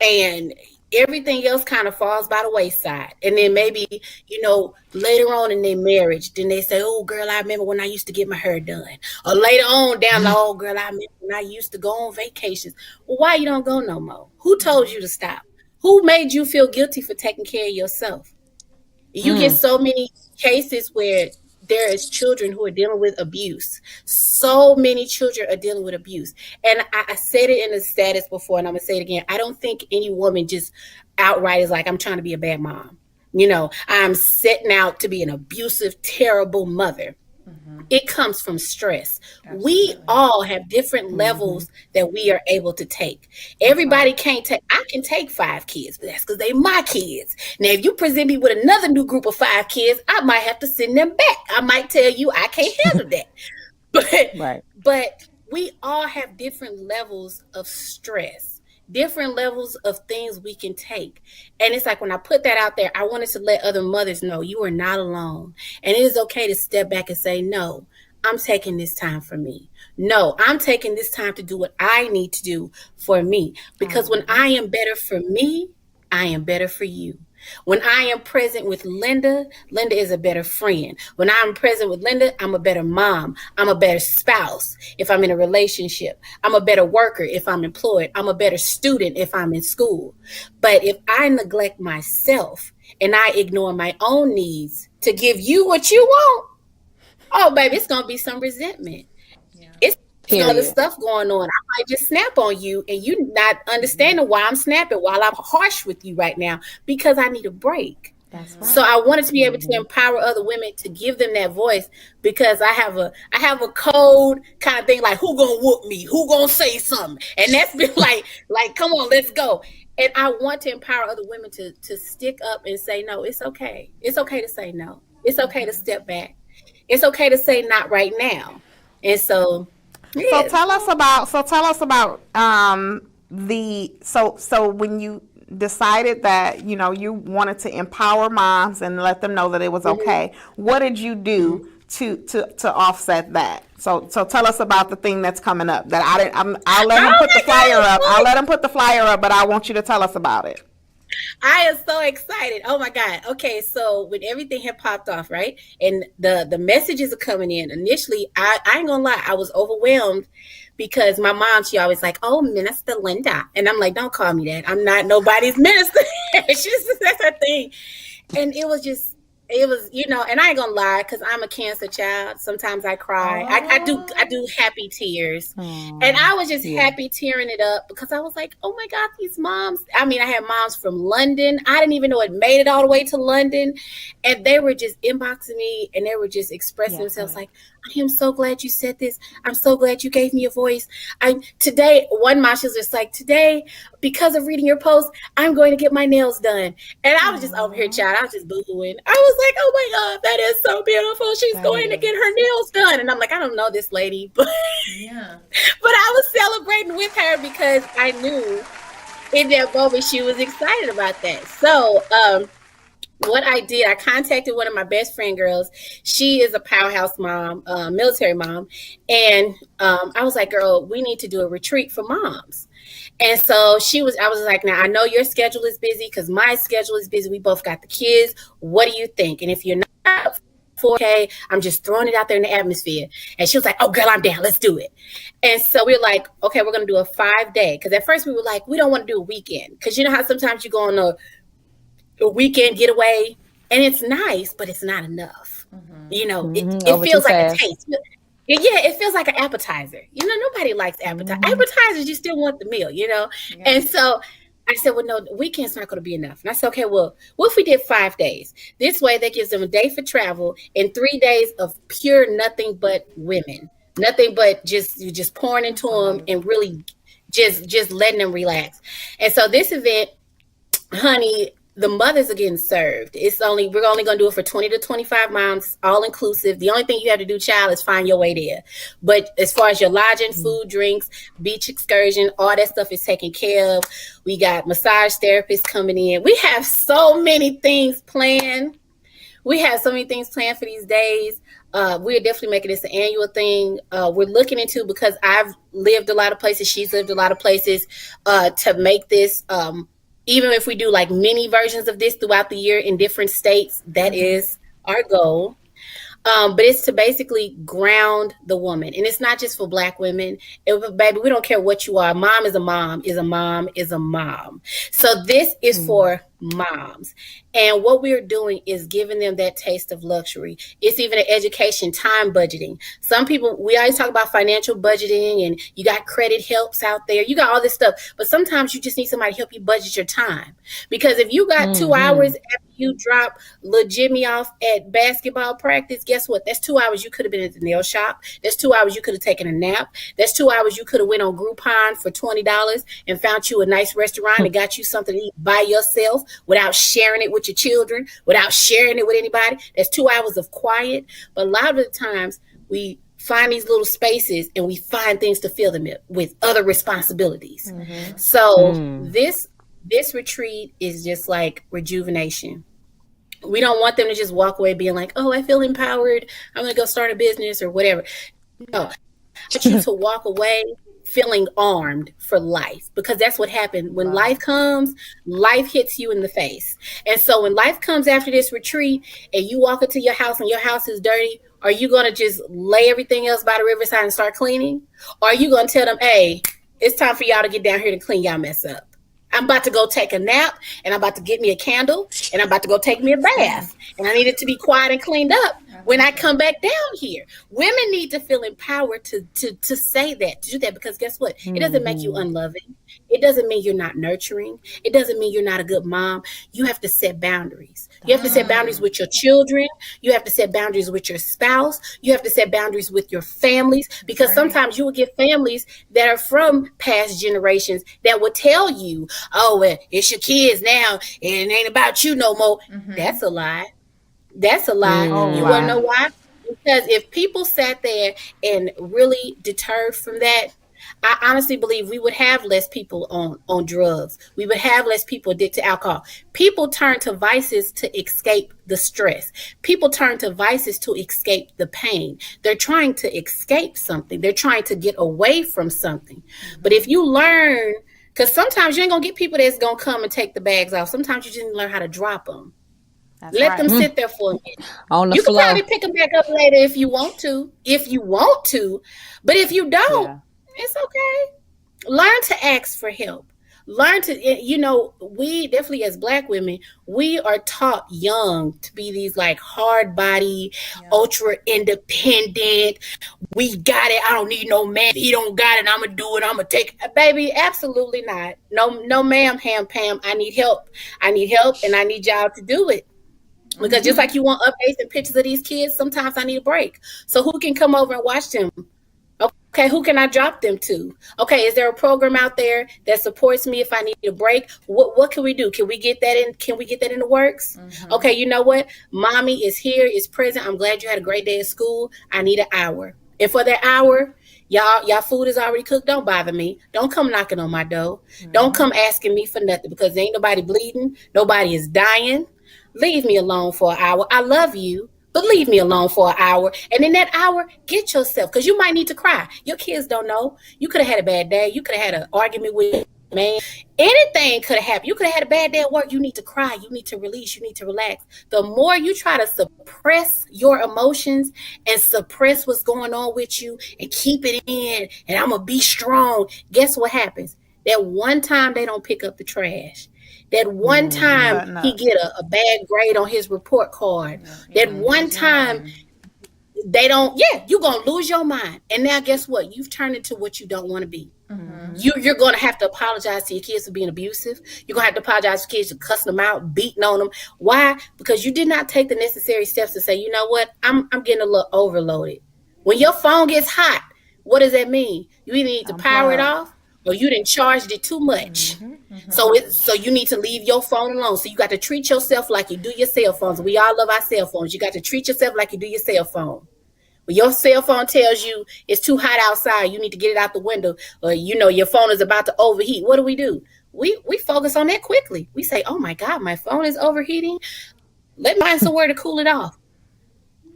And everything else kind of falls by the wayside. And then maybe, you know, later on in their marriage, then they say, oh, girl, I remember when I used to get my hair done. Or later on down the old girl, I remember when I used to go on vacations. Well, why you don't go no more? Who told you to stop? Who made you feel guilty for taking care of yourself? You get so many cases where there is children who are dealing with abuse. So many children are dealing with abuse. And I said it in the status before, and I'm going to say it again. I don't think any woman just outright is like, I'm trying to be a bad mom. You know, I'm setting out to be an abusive, terrible mother. It comes from stress. Absolutely. We all have different levels that we are able to take. Everybody can't take. I can take 5 kids, but that's because they're my kids. Now, if you present me with another new group of 5 kids, I might have to send them back. I might tell you I can't handle that. But we all have different levels of stress, different levels of things we can take. And it's like when I put that out there, I wanted to let other mothers know you are not alone. And it is okay to step back and say, no, I'm taking this time for me. No, I'm taking this time to do what I need to do for me. Because when I am better for me, I am better for you. When I am present with Linda, Linda is a better friend. When I'm present with Linda, I'm a better mom. I'm a better spouse if I'm in a relationship. I'm a better worker if I'm employed. I'm a better student if I'm in school. But if I neglect myself and I ignore my own needs to give you what you want, oh, baby, it's going to be some resentment. It's other stuff going on. I might just snap on you and you not understanding why I'm snapping, while I'm harsh with you right now, because I need a break. That's right. So I wanted to be able to empower other women, to give them that voice, because I have a code kind of thing, like who gonna whoop me, who gonna say something, and that's been like come on, let's go. And I want to empower other women to stick up and say no. It's okay. It's okay to say no. It's okay to step back. It's okay to say not right now. And so. So tell us about so when you decided that, you know, you wanted to empower moms and let them know that it was okay, what did you do to offset that? So tell us about the thing that's coming up that I'll let him put the flyer up. I'll let him put the flyer up, but I want you to tell us about it. I am so excited. Oh my God. Okay. So when everything had popped off, right? And the messages are coming in. Initially, I ain't gonna lie, I was overwhelmed because my mom, she always like, oh, Minister Linda. And I'm like, don't call me that. I'm not nobody's minister. That's her thing. And it was just, it was, and I ain't gonna lie, because I'm a Cancer child. Sometimes I cry. I do happy tears. And I was just happy tearing it up because I was like, oh my God, these moms. I mean, I had moms from London. I didn't even know it made it all the way to London. And they were just inboxing me and they were just expressing themselves like, I am so glad you said this. I'm so glad you gave me a voice. Today, one mom, she was just like, today, because of reading your post, I'm going to get my nails done. And I was just over here, child. I was just boo-hooing. I was like, oh my God, that is so beautiful. She's going to get her nails done. And I'm like, I don't know this lady, but but I was celebrating with her because I knew in that moment she was excited about that. So what I did, I contacted one of my best friend girls. She is a powerhouse mom, military mom. And I was like, girl, we need to do a retreat for moms. And so I was like, now I know your schedule is busy because my schedule is busy. We both got the kids. What do you think? And if you're not 4K, I'm just throwing it out there in the atmosphere. And she was like, oh girl, I'm down. Let's do it. And so we were like, okay, we're going to do a 5-day. Because at first we were like, we don't want to do a weekend. Because you know how sometimes you go on a weekend getaway and it's nice, but it's not enough. It feels like a taste. It feels like an appetizer. Nobody likes appetizers. Appetizers, you still want the meal, And so I said, well, no, weekend's not going to be enough. And I said, okay, well, what if we did 5 days? This way that gives them a day for travel and 3 days of pure nothing but women. Nothing but just pouring into them and really just letting them relax. And so this event, honey, the mothers are getting served. We're only going to do it for 20 to 25 moms, all inclusive. The only thing you have to do, child, is find your way there. But as far as your lodging, food, drinks, beach excursion, all that stuff is taken care of. We got massage therapists coming in. We have so many things planned. For these days. We're definitely making this an annual thing. We're looking into, because I've lived a lot of places, she's lived a lot of places, to make this even if we do like mini versions of this throughout the year in different states, that is our goal. But it's to basically ground the woman. And it's not just for Black women. Baby, we don't care what you are. Mom is a mom, is a mom, is a mom. So this is for moms. And what we're doing is giving them that taste of luxury. It's even an education, time budgeting. Some people, we always talk about financial budgeting and you got credit helps out there. You got all this stuff. But sometimes you just need somebody to help you budget your time. Because if you got 2 hours after you drop little Jimmy off at basketball practice, guess what? That's 2 hours you could have been at the nail shop. That's 2 hours you could have taken a nap. That's 2 hours you could have went on Groupon for $20 and found you a nice restaurant and got you something to eat by yourself without sharing it with your children, without sharing it with anybody. That's 2 hours of quiet. But a lot of the times we find these little spaces and we find things to fill them with other responsibilities. So this retreat is just like rejuvenation. We don't want them to just walk away being like, oh, I feel empowered. I'm going to go start a business or whatever. No, I want you to walk away feeling armed for life, because that's what happened. When life comes, life hits you in the face. And so when life comes after this retreat and you walk into your house and your house is dirty, are you going to just lay everything else by the riverside and start cleaning? Or are you going to tell them, hey, it's time for y'all to get down here to clean y'all mess up? I'm about to go take a nap and I'm about to get me a candle and I'm about to go take me a bath. And I need it to be quiet and cleaned up when I come back down here. Women need to feel empowered to say that, to do that, because guess what? It doesn't make you unloving. It doesn't mean you're not nurturing. It doesn't mean you're not a good mom. You have to set boundaries. You have to set boundaries with your children. You have to set boundaries with your spouse. You have to set boundaries with your families, because sometimes you will get families that are from past generations that will tell you, oh, well, it's your kids now. It ain't about you no more. That's a lie. That's a lie. You want to know why? Because if people sat there and really deterred from that, I honestly believe we would have less people on drugs. We would have less people addicted to alcohol. People turn to vices to escape the stress. People turn to vices to escape the pain. They're trying to escape something. They're trying to get away from something. But if you learn, because sometimes you ain't going to get people that's going to come and take the bags off. Sometimes you just need to learn how to drop them. Let them sit there for a minute. On the floor. Can probably pick them back up later if you want to. But if you don't, it's okay. Learn to ask for help. Learn to, we definitely as Black women, we are taught young to be these like hard body, ultra independent. We got it. I don't need no man. He don't got it. I'm gonna do it. I'm gonna take it. Baby, absolutely not. No, no, ma'am, ham, Pam. I need help. I need help, and I need y'all to do it. Because just like you want updates and pictures of these kids, sometimes I need a break. So who can come over and watch them? Okay, who can I drop them to? Okay, is there a program out there that supports me if I need a break? What can we do? Can we get that in? Can we get that in the works? Okay, you know what? Mommy is here, is present. I'm glad you had a great day at school. I need an hour. And for that hour, y'all food is already cooked. Don't bother me. Don't come knocking on my door. Don't come asking me for nothing because ain't nobody bleeding. Nobody is dying. Leave me alone for an hour. I love you, but leave me alone for an hour. And in that hour, get yourself, because you might need to cry. Your kids don't know. You could have had a bad day. You could have had an argument with a man. Anything could have happened. You could have had a bad day at work. You need to cry. You need to release. You need to relax. The more you try to suppress your emotions and suppress what's going on with you and keep it in, and I'm going to be strong, guess what happens? That one time they don't pick up the trash. That one time he get a bad grade on his report card. That one time they don't, you're going to lose your mind. And now guess what? You've turned into what you don't want to be. You're going to have to apologize to your kids for being abusive. You're going to have to apologize to kids for cussing them out, beating on them. Why? Because you did not take the necessary steps to say, you know what? I'm getting a little overloaded. When your phone gets hot, what does that mean? You either need to power it off or you didn't charge it too much. So you need to leave your phone alone. So you got to treat yourself like you do your cell phones. We all love our cell phones. You got to treat yourself like you do your cell phone. When your cell phone tells you it's too hot outside, you need to get it out the window, or your phone is about to overheat. What do? We focus on that quickly. We say, oh my God, my phone is overheating. Let me find somewhere to cool it off.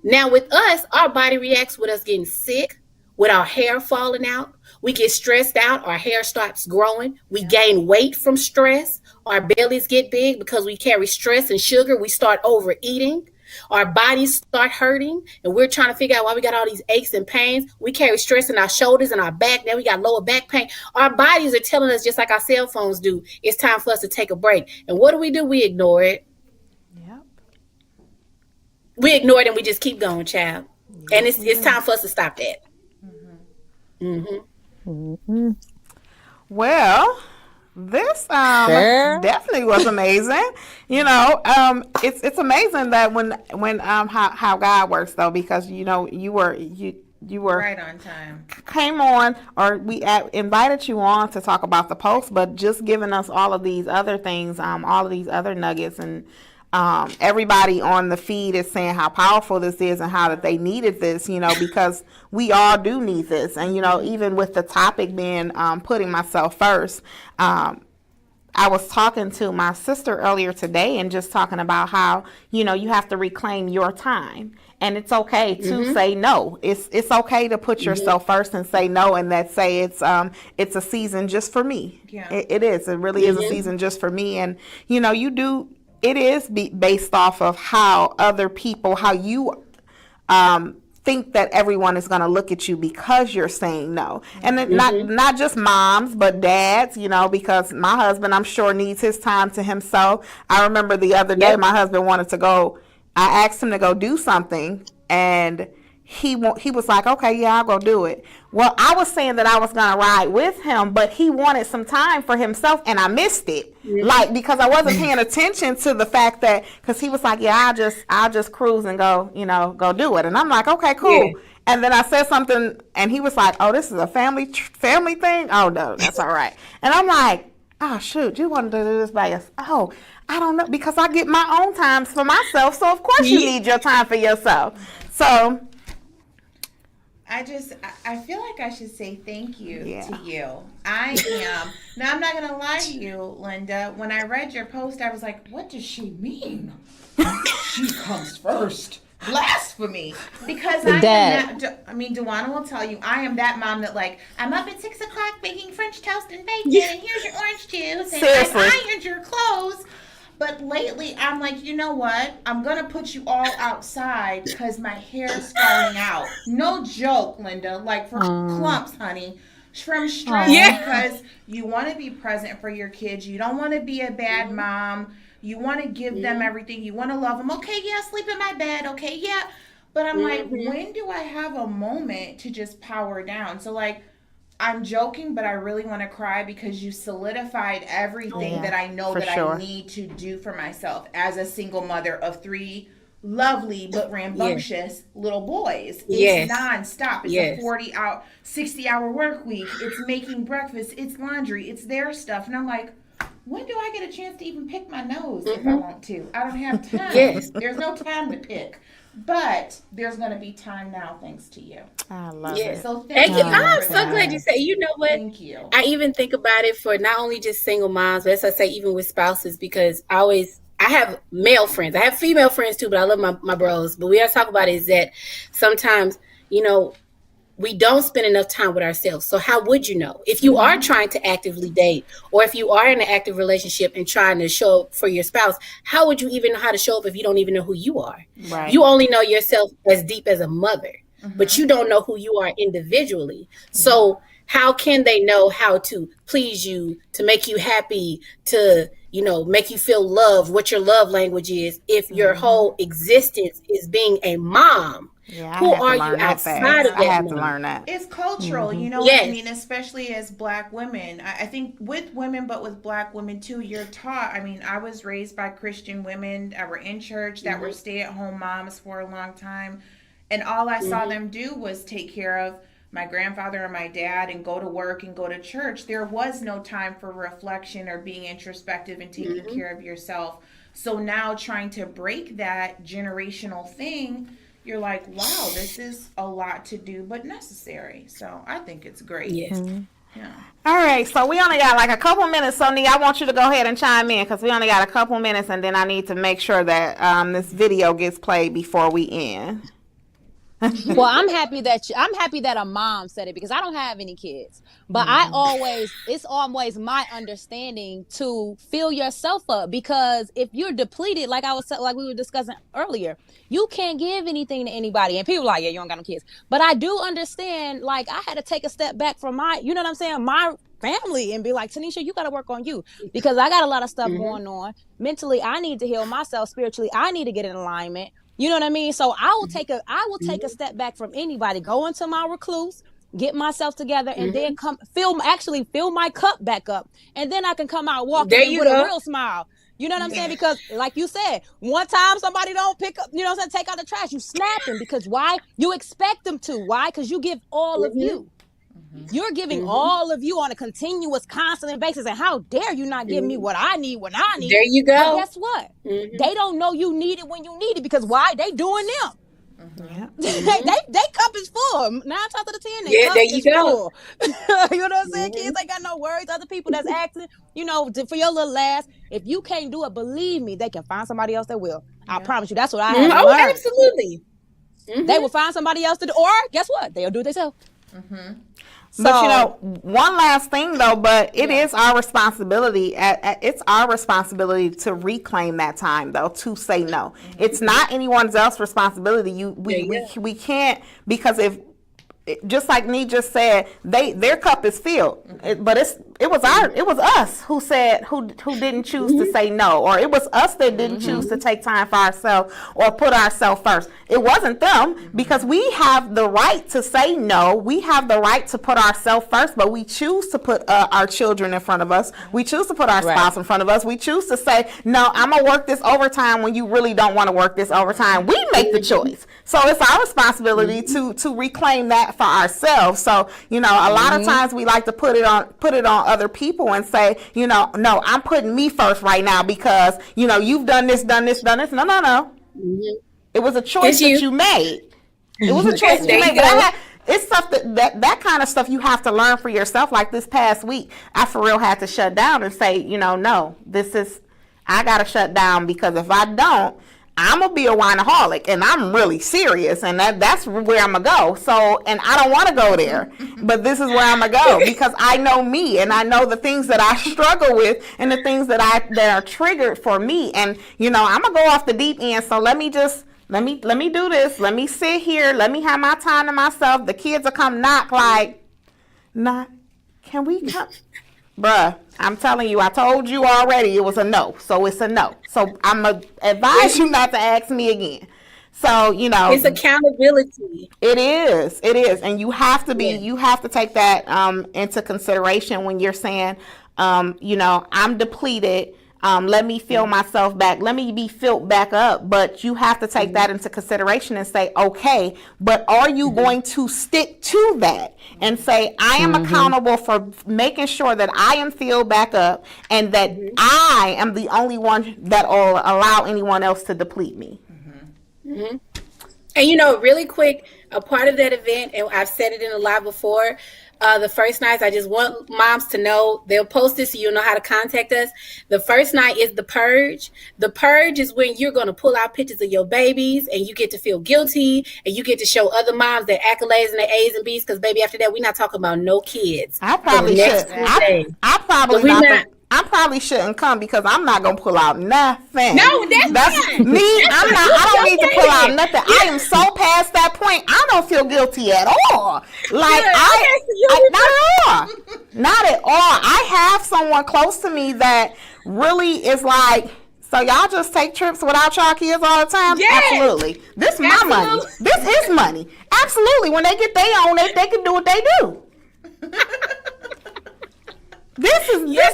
Now with us, our body reacts with us getting sick, with our hair falling out. We get stressed out. Our hair starts growing. We gain weight from stress. Our bellies get big because we carry stress and sugar. We start overeating. Our bodies start hurting. And we're trying to figure out why we got all these aches and pains. We carry stress in our shoulders and our back. Now we got lower back pain. Our bodies are telling us, just like our cell phones do, it's time for us to take a break. And what do? We ignore it. Yep. We ignore it and we just keep going, child. And it's time for us to stop that. Well, this definitely was amazing. It's amazing that when how God works, though, because you were right on time. Came on, or we invited you on to talk about the post, but just giving us all of these other things, all of these other nuggets, and everybody on the feed is saying how powerful this is and how that they needed this, because we all do need this. And, even with the topic being putting myself first, I was talking to my sister earlier today and just talking about how, you have to reclaim your time. And it's okay to say no. It's okay to put yourself first and say no, and that say it's a season just for me. Yeah. It is. It really is a season just for me. And, it is based off of how other people, how you think that everyone is going to look at you because you're saying no. And it, not just moms, but dads, because my husband, I'm sure, needs his time to himself. I remember the other day, my husband wanted to go, I asked him to go do something, and he was like, okay, yeah, I'll go do it. Well, I was saying that I was going to ride with him, but he wanted some time for himself, and I missed it. Like, because I wasn't paying attention to the fact that, because he was like, yeah, I'll just cruise and go, go do it. And I'm like, okay, cool. Yeah. And then I said something, and he was like, oh, this is a family thing? Oh, no, that's all right. And I'm like, oh, shoot, you wanted to do this by yourself? Oh, I don't know, because I get my own times for myself, so of course you need your time for yourself. So I feel like I should say thank you to you. Now I'm not going to lie to you, Linda. When I read your post, I was like, what does she mean? She comes first. Blasphemy. Because Dewana will tell you, I am that mom that, like, I'm up at 6 o'clock making French toast and bacon, and here's your orange juice, and I ironed your clothes. But lately, I'm like, you know what? I'm going to put you all outside because my hair is falling out. No joke, Linda. Like, for clumps, honey. from stress Yeah. because you want to be present for your kids. You don't want to be a bad mom. You want to give them everything. You want to love them. Okay, yeah, sleep in my bed. Okay, yeah. But I'm like, when do I have a moment to just power down? So, like, I'm joking, but I really want to cry because you solidified everything that I know that I need to do for myself as a single mother of 3 lovely but rambunctious little boys. It's nonstop. It's a 40-hour, 60-hour work week. It's making breakfast. It's laundry. It's their stuff. And I'm like, when do I get a chance to even pick my nose if I want to? I don't have time. There's no time to pick. But there's going to be time now thanks to you. I love it. So thank you. I'm so glad you say, you know what? Thank you. I even think about it for not only just single moms, but as I say, even with spouses, because I have male friends. I have female friends too, but I love my bros. But we are talking about is that sometimes, you know, we don't spend enough time with ourselves. So how would you know? If you are trying to actively date, or if you are in an active relationship and trying to show up for your spouse, how would you even know how to show up if you don't even know who you are? Right. You only know yourself as deep as a mother, but you don't know who you are individually. So how can they know how to please you, to make you happy, to, you know, make you feel loved, what your love language is, if your whole existence is being a mom? Yeah, who are you outside of that? I had to learn that. It's cultural, you know what I mean? Especially as Black women. I think with women, but with Black women too, you're taught. I mean, I was raised by Christian women that were in church, that were stay-at-home moms for a long time. And all I saw them do was take care of my grandfather and my dad and go to work and go to church. There was no time for reflection or being introspective and taking care of yourself. So now trying to break that generational thing, you're like, wow, this is a lot to do, but necessary. So I think it's great. Yes. Yeah. All right, so we only got like a couple minutes, so Nee, I want you to go ahead and chime in because we only got a couple minutes, and then I need to make sure that this video gets played before we end. Well, I'm happy that a mom said it because I don't have any kids. But it's always my understanding to fill yourself up, because if you're depleted, like we were discussing earlier, you can't give anything to anybody. And people are like, yeah, you don't got no kids. But I do understand, like, I had to take a step back from my, you know what I'm saying, my family, and be like, Tanisha, you got to work on you, because I got a lot of stuff going on. Mentally, I need to heal myself. Spiritually, I need to get in alignment. You know what I mean? So I will take a step back from anybody, go into my recluse, get myself together, and then fill my cup back up. And then I can come out walking with a real smile. You know what I'm saying? Because like you said, one time somebody don't pick up, you know what I'm saying, take out the trash, you snapping, because why? You expect them to. Why? Because you give all of you. You're giving all of you on a continuous, constant basis, and how dare you not give me what I need when I need? There you go. But guess what? They don't know you need it when you need it, because why? They doing them. they cup is full. 9 times out of 10, they cup is full. You know what I'm saying? Kids ain't got no worries. Other people that's acting, you know, for your little last. If you can't do it, believe me, they can find somebody else that will. I promise you. That's what I have to learn. Absolutely. They will find somebody else to do, or guess what? They'll do it themselves. So, but you know, one last thing though, but it is our responsibility. It's our responsibility to reclaim that time though, to say no. It's not anyone's else's responsibility. We can't, because if, just like Nee just said, their cup is filled, but it was us who said who didn't choose to say no, or it was us that didn't choose to take time for ourselves or put ourselves first. It wasn't them, because we have the right to say no. We have the right to put ourselves first, but we choose to put our children in front of us. We choose to put our spouse in front of us. We choose to say, no, I'm gonna work this overtime when you really don't want to work this overtime. We make the choice. So it's our responsibility to reclaim that for ourselves. So, you know, a lot of times we like to put it on other people and say, you know, no, I'm putting me first right now because, you know, you've done this. No. It was a choice that you made. It was a choice that you made. But it's stuff that kind of stuff you have to learn for yourself. Like this past week, I for real had to shut down and say, you know, no, I got to shut down, because if I don't, I'm going to be a wineaholic, and I'm really serious, and that's where I'm going to go. So, and I don't want to go there, but this is where I'm going to go, because I know me, and I know the things that I struggle with, and the things that are triggered for me. And, you know, I'm going to go off the deep end. So let me do this. Let me sit here. Let me have my time to myself. The kids will come knock like, not Can we come? Bruh, I'm telling you, I told you already it was a no. So it's a no. So I'm going to advise you not to ask me again. So, you know. It's accountability. It is. It is. And you have to you have to take that into consideration when you're saying, you know, I'm depleted. Let me fill myself back. Let me be filled back up. But you have to take that into consideration and say, okay, but are you going to stick to that and say, I am accountable for making sure that I am filled back up and that I am the only one that will allow anyone else to deplete me. And you know, really quick, a part of that event, and I've said it in a live before, the first nights, I just want moms to know, they'll post this so you'll know how to contact us. The first night is the purge. The purge is when you're going to pull out pictures of your babies and you get to feel guilty and you get to show other moms their accolades and their A's and B's, because baby, after that, we're not talking about no kids. I probably should. I probably shouldn't come because I'm not gonna pull out nothing. No, that's fine. Me. I don't need to pull out nothing. I am so past that point. I don't feel guilty at all. Like not at all. I have someone close to me that really is like, so y'all just take trips without y'all kids all the time? Yes. Absolutely. This is my money. This is money. Absolutely. When they get their own, they can do what they do. This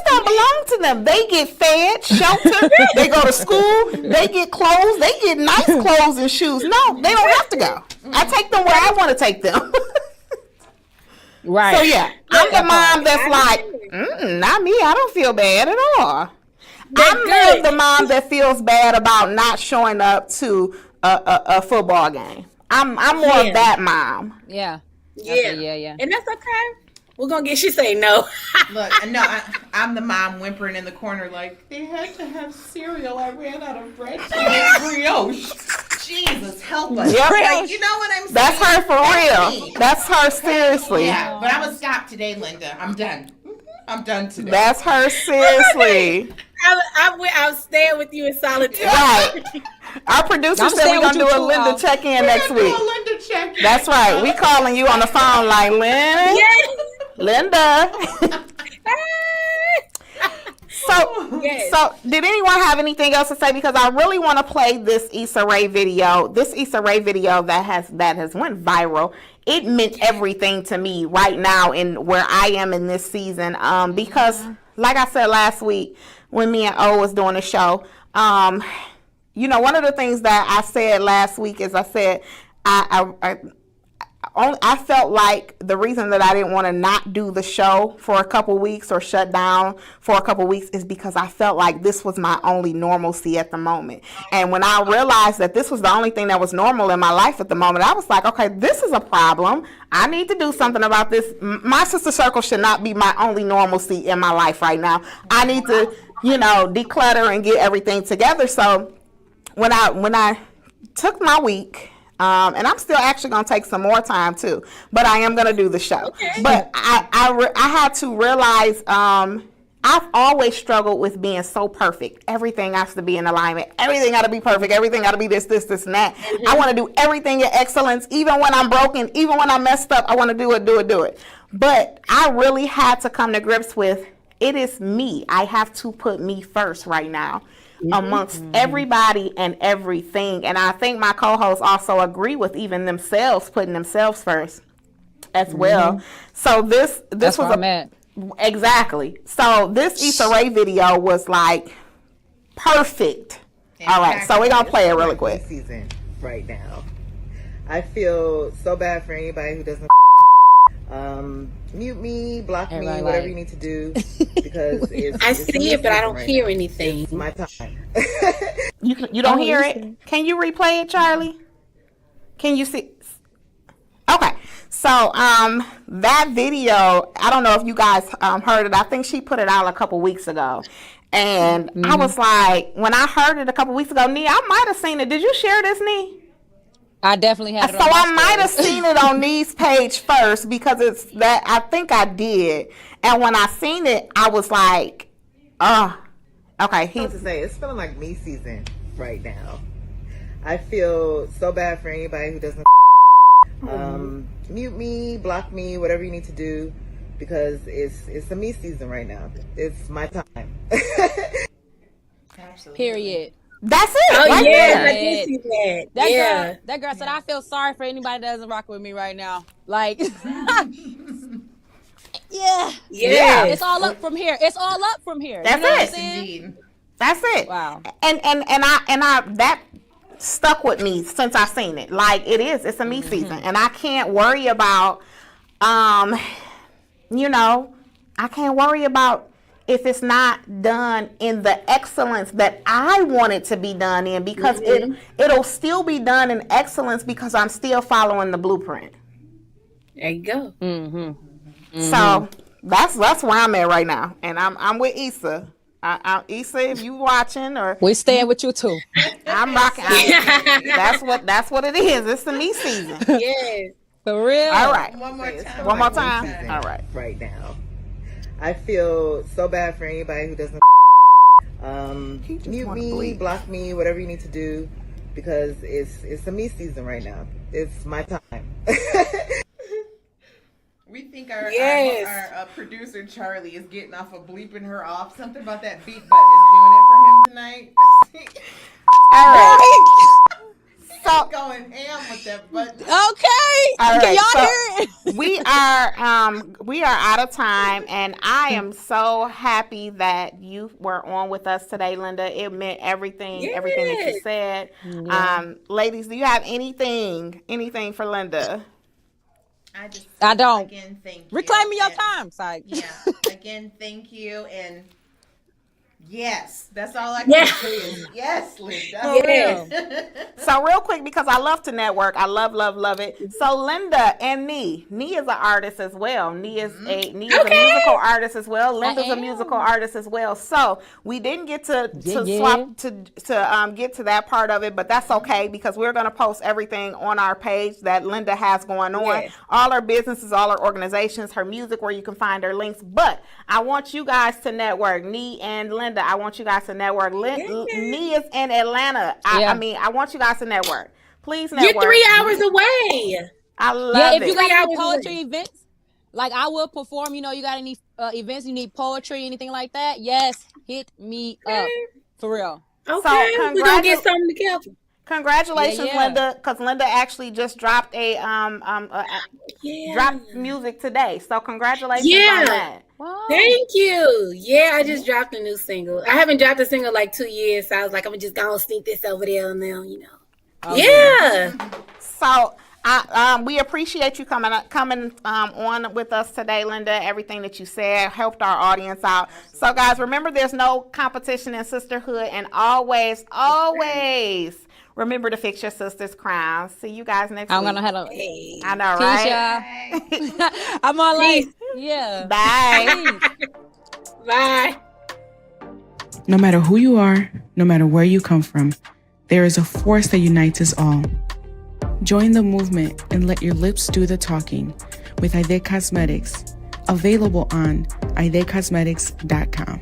don't belong to them. They get fed, sheltered, they go to school, they get clothes, they get nice clothes and shoes. No, they don't have to go. I take them where I want to take them. Right. So yeah, I'm the mom that's like, not me. I don't feel bad at all. I'm more of the mom that feels bad about not showing up to a football game. I'm more of that mom. Yeah. Yeah. And that's okay. We're going to get, she say no. Look, no, I'm the mom whimpering in the corner like, they had to have cereal. I ran out of bread to make brioche. Jesus, help us. Yep. Like, you know what I'm saying? That's her for real. That's her seriously. Yeah, but I'm going to stop today, Linda. I'm done. I'm done today. That's her seriously. I'll stand with you in solitude. Right. Our producer said we're going to do a Linda check-in next week. That's right. We calling you on the phone like, Linda. So did anyone have anything else to say? Because I really want to play this Issa Rae video. This Issa Rae video that has went viral. It meant everything to me right now in where I am in this season. Because like I said last week when me and O was doing the show, you know, one of the things that I said last week is I said I felt like the reason that I didn't want to not do the show for a couple weeks or shut down for a couple weeks is because I felt like this was my only normalcy at the moment. And when I realized that this was the only thing that was normal in my life at the moment, I was like, okay, this is a problem. I need to do something about this. My sister circle should not be my only normalcy in my life right now. I need to, you know, declutter and get everything together. So when I took my week, and I'm still actually going to take some more time too, but I am going to do the show. Okay. But I had to realize I've always struggled with being so perfect. Everything has to be in alignment. Everything got to be perfect. Everything got to be this, and that. Mm-hmm. I want to do everything in excellence, even when I'm broken, even when I'm messed up. I want to do it. But I really had to come to grips with it is me. I have to put me first right now. Amongst everybody and everything. And I think my co-hosts also agree with even themselves, putting themselves first as well. So this was exactly. So this Issa Rae video was like perfect. All right, so we're gonna play it really quick. Season right now. I feel so bad for anybody who doesn't mute me, block me, whatever you need to do, because I see it, but I don't hear anything. It's my time. You don't hear it? Can you replay it, Charlie? Can you see? Okay, so that video, I don't know if you guys heard it. I think she put it out a couple weeks ago, and I was like, when I heard it a couple weeks ago, Nee, I might have seen it. Did you share this, Nee? I definitely had it. So I might have seen it on Nee's page first because it's that I think I did. And when I seen it, I was like, okay. It's feeling like me season right now. I feel so bad for anybody who doesn't mute me, block me, whatever you need to do, because it's a me season right now. It's my time. Absolutely. Period. That's it. Oh right yeah, there. I did see that. That Yeah. girl, that girl said, I feel sorry for anybody that doesn't rock with me right now. Like, yeah. Yes. It's all up from here. It's all up from here. That's you know what I'm it. saying? Indeed. That's it. Wow. And I that stuck with me since I seen it. Like it's a me season, and I can't worry about, you know, I can't worry about if it's not done in the excellence that I want it to be done in, because it'll still be done in excellence because I'm still following the blueprint. There you go. So that's where I'm at right now, and I'm with Issa. Issa, if you watching, or We staying with you too. I'm rocking. That's what it is. It's the me season. Yes. For real. All right. One more time. One more time. Season All right. right now. I feel so bad for anybody who doesn't mute wanna me, bleed. block me, whatever you need to do, because it's a me season right now. It's my time. We think our Yes. our producer Charlie is getting off of bleeping her off. Something about that beat button is doing it for him tonight. All right. So Going ham with that button. Okay. All Can right, y'all so hear it? we are out of time, and I am so happy that you were on with us today, Linda. It meant everything that you Yes. said. Ladies, do you have anything for Linda? I don't. Again, thank you. Reclaiming your And- time. Sorry. Yeah. Again, thank you, and yes, that's all I can say is yes, Linda. Yes. So real quick, because I love to network, I love it. So Linda and Nee is an artist as well. Nee is a musical artist as well. Linda's a am. musical artist as well. So we didn't get to Yeah. swap to get to that part of it, but that's okay, because we're gonna post everything on our page that Linda has going on. Yes. All her businesses, all her organizations, her music, where you can find her links. But I want you guys to network. Nee and Linda, I want you guys to network. Nee is in Atlanta. I mean, I want you guys to network. Please network. You're 3 hours away. I love Yeah, it. if you got 3 any hours poetry away. events, like I will perform, you know, you got any events, you need poetry, anything like that, yes, hit me up. For real. Okay, we're gonna get something together. Congratulations, Yeah. Linda, because Linda actually just dropped dropped music today. So congratulations on that. Wow. Thank you. Yeah, I just dropped a new single. I haven't dropped a single like 2 years, so I was like, I'm just gonna sneak this over there now, you know. Yeah. So we appreciate you coming on with us today, Linda. Everything that you said helped our audience out. So guys, remember, there's no competition in sisterhood, and always remember to fix your sister's crowns. See you guys next week. I'm gonna have a I know, Keisha. right? I'm on like, Peace. yeah. Bye. Bye. No matter who you are, no matter where you come from, there is a force that unites us all. Join the movement and let your lips do the talking with Aide Cosmetics, available on aidecosmetics.com.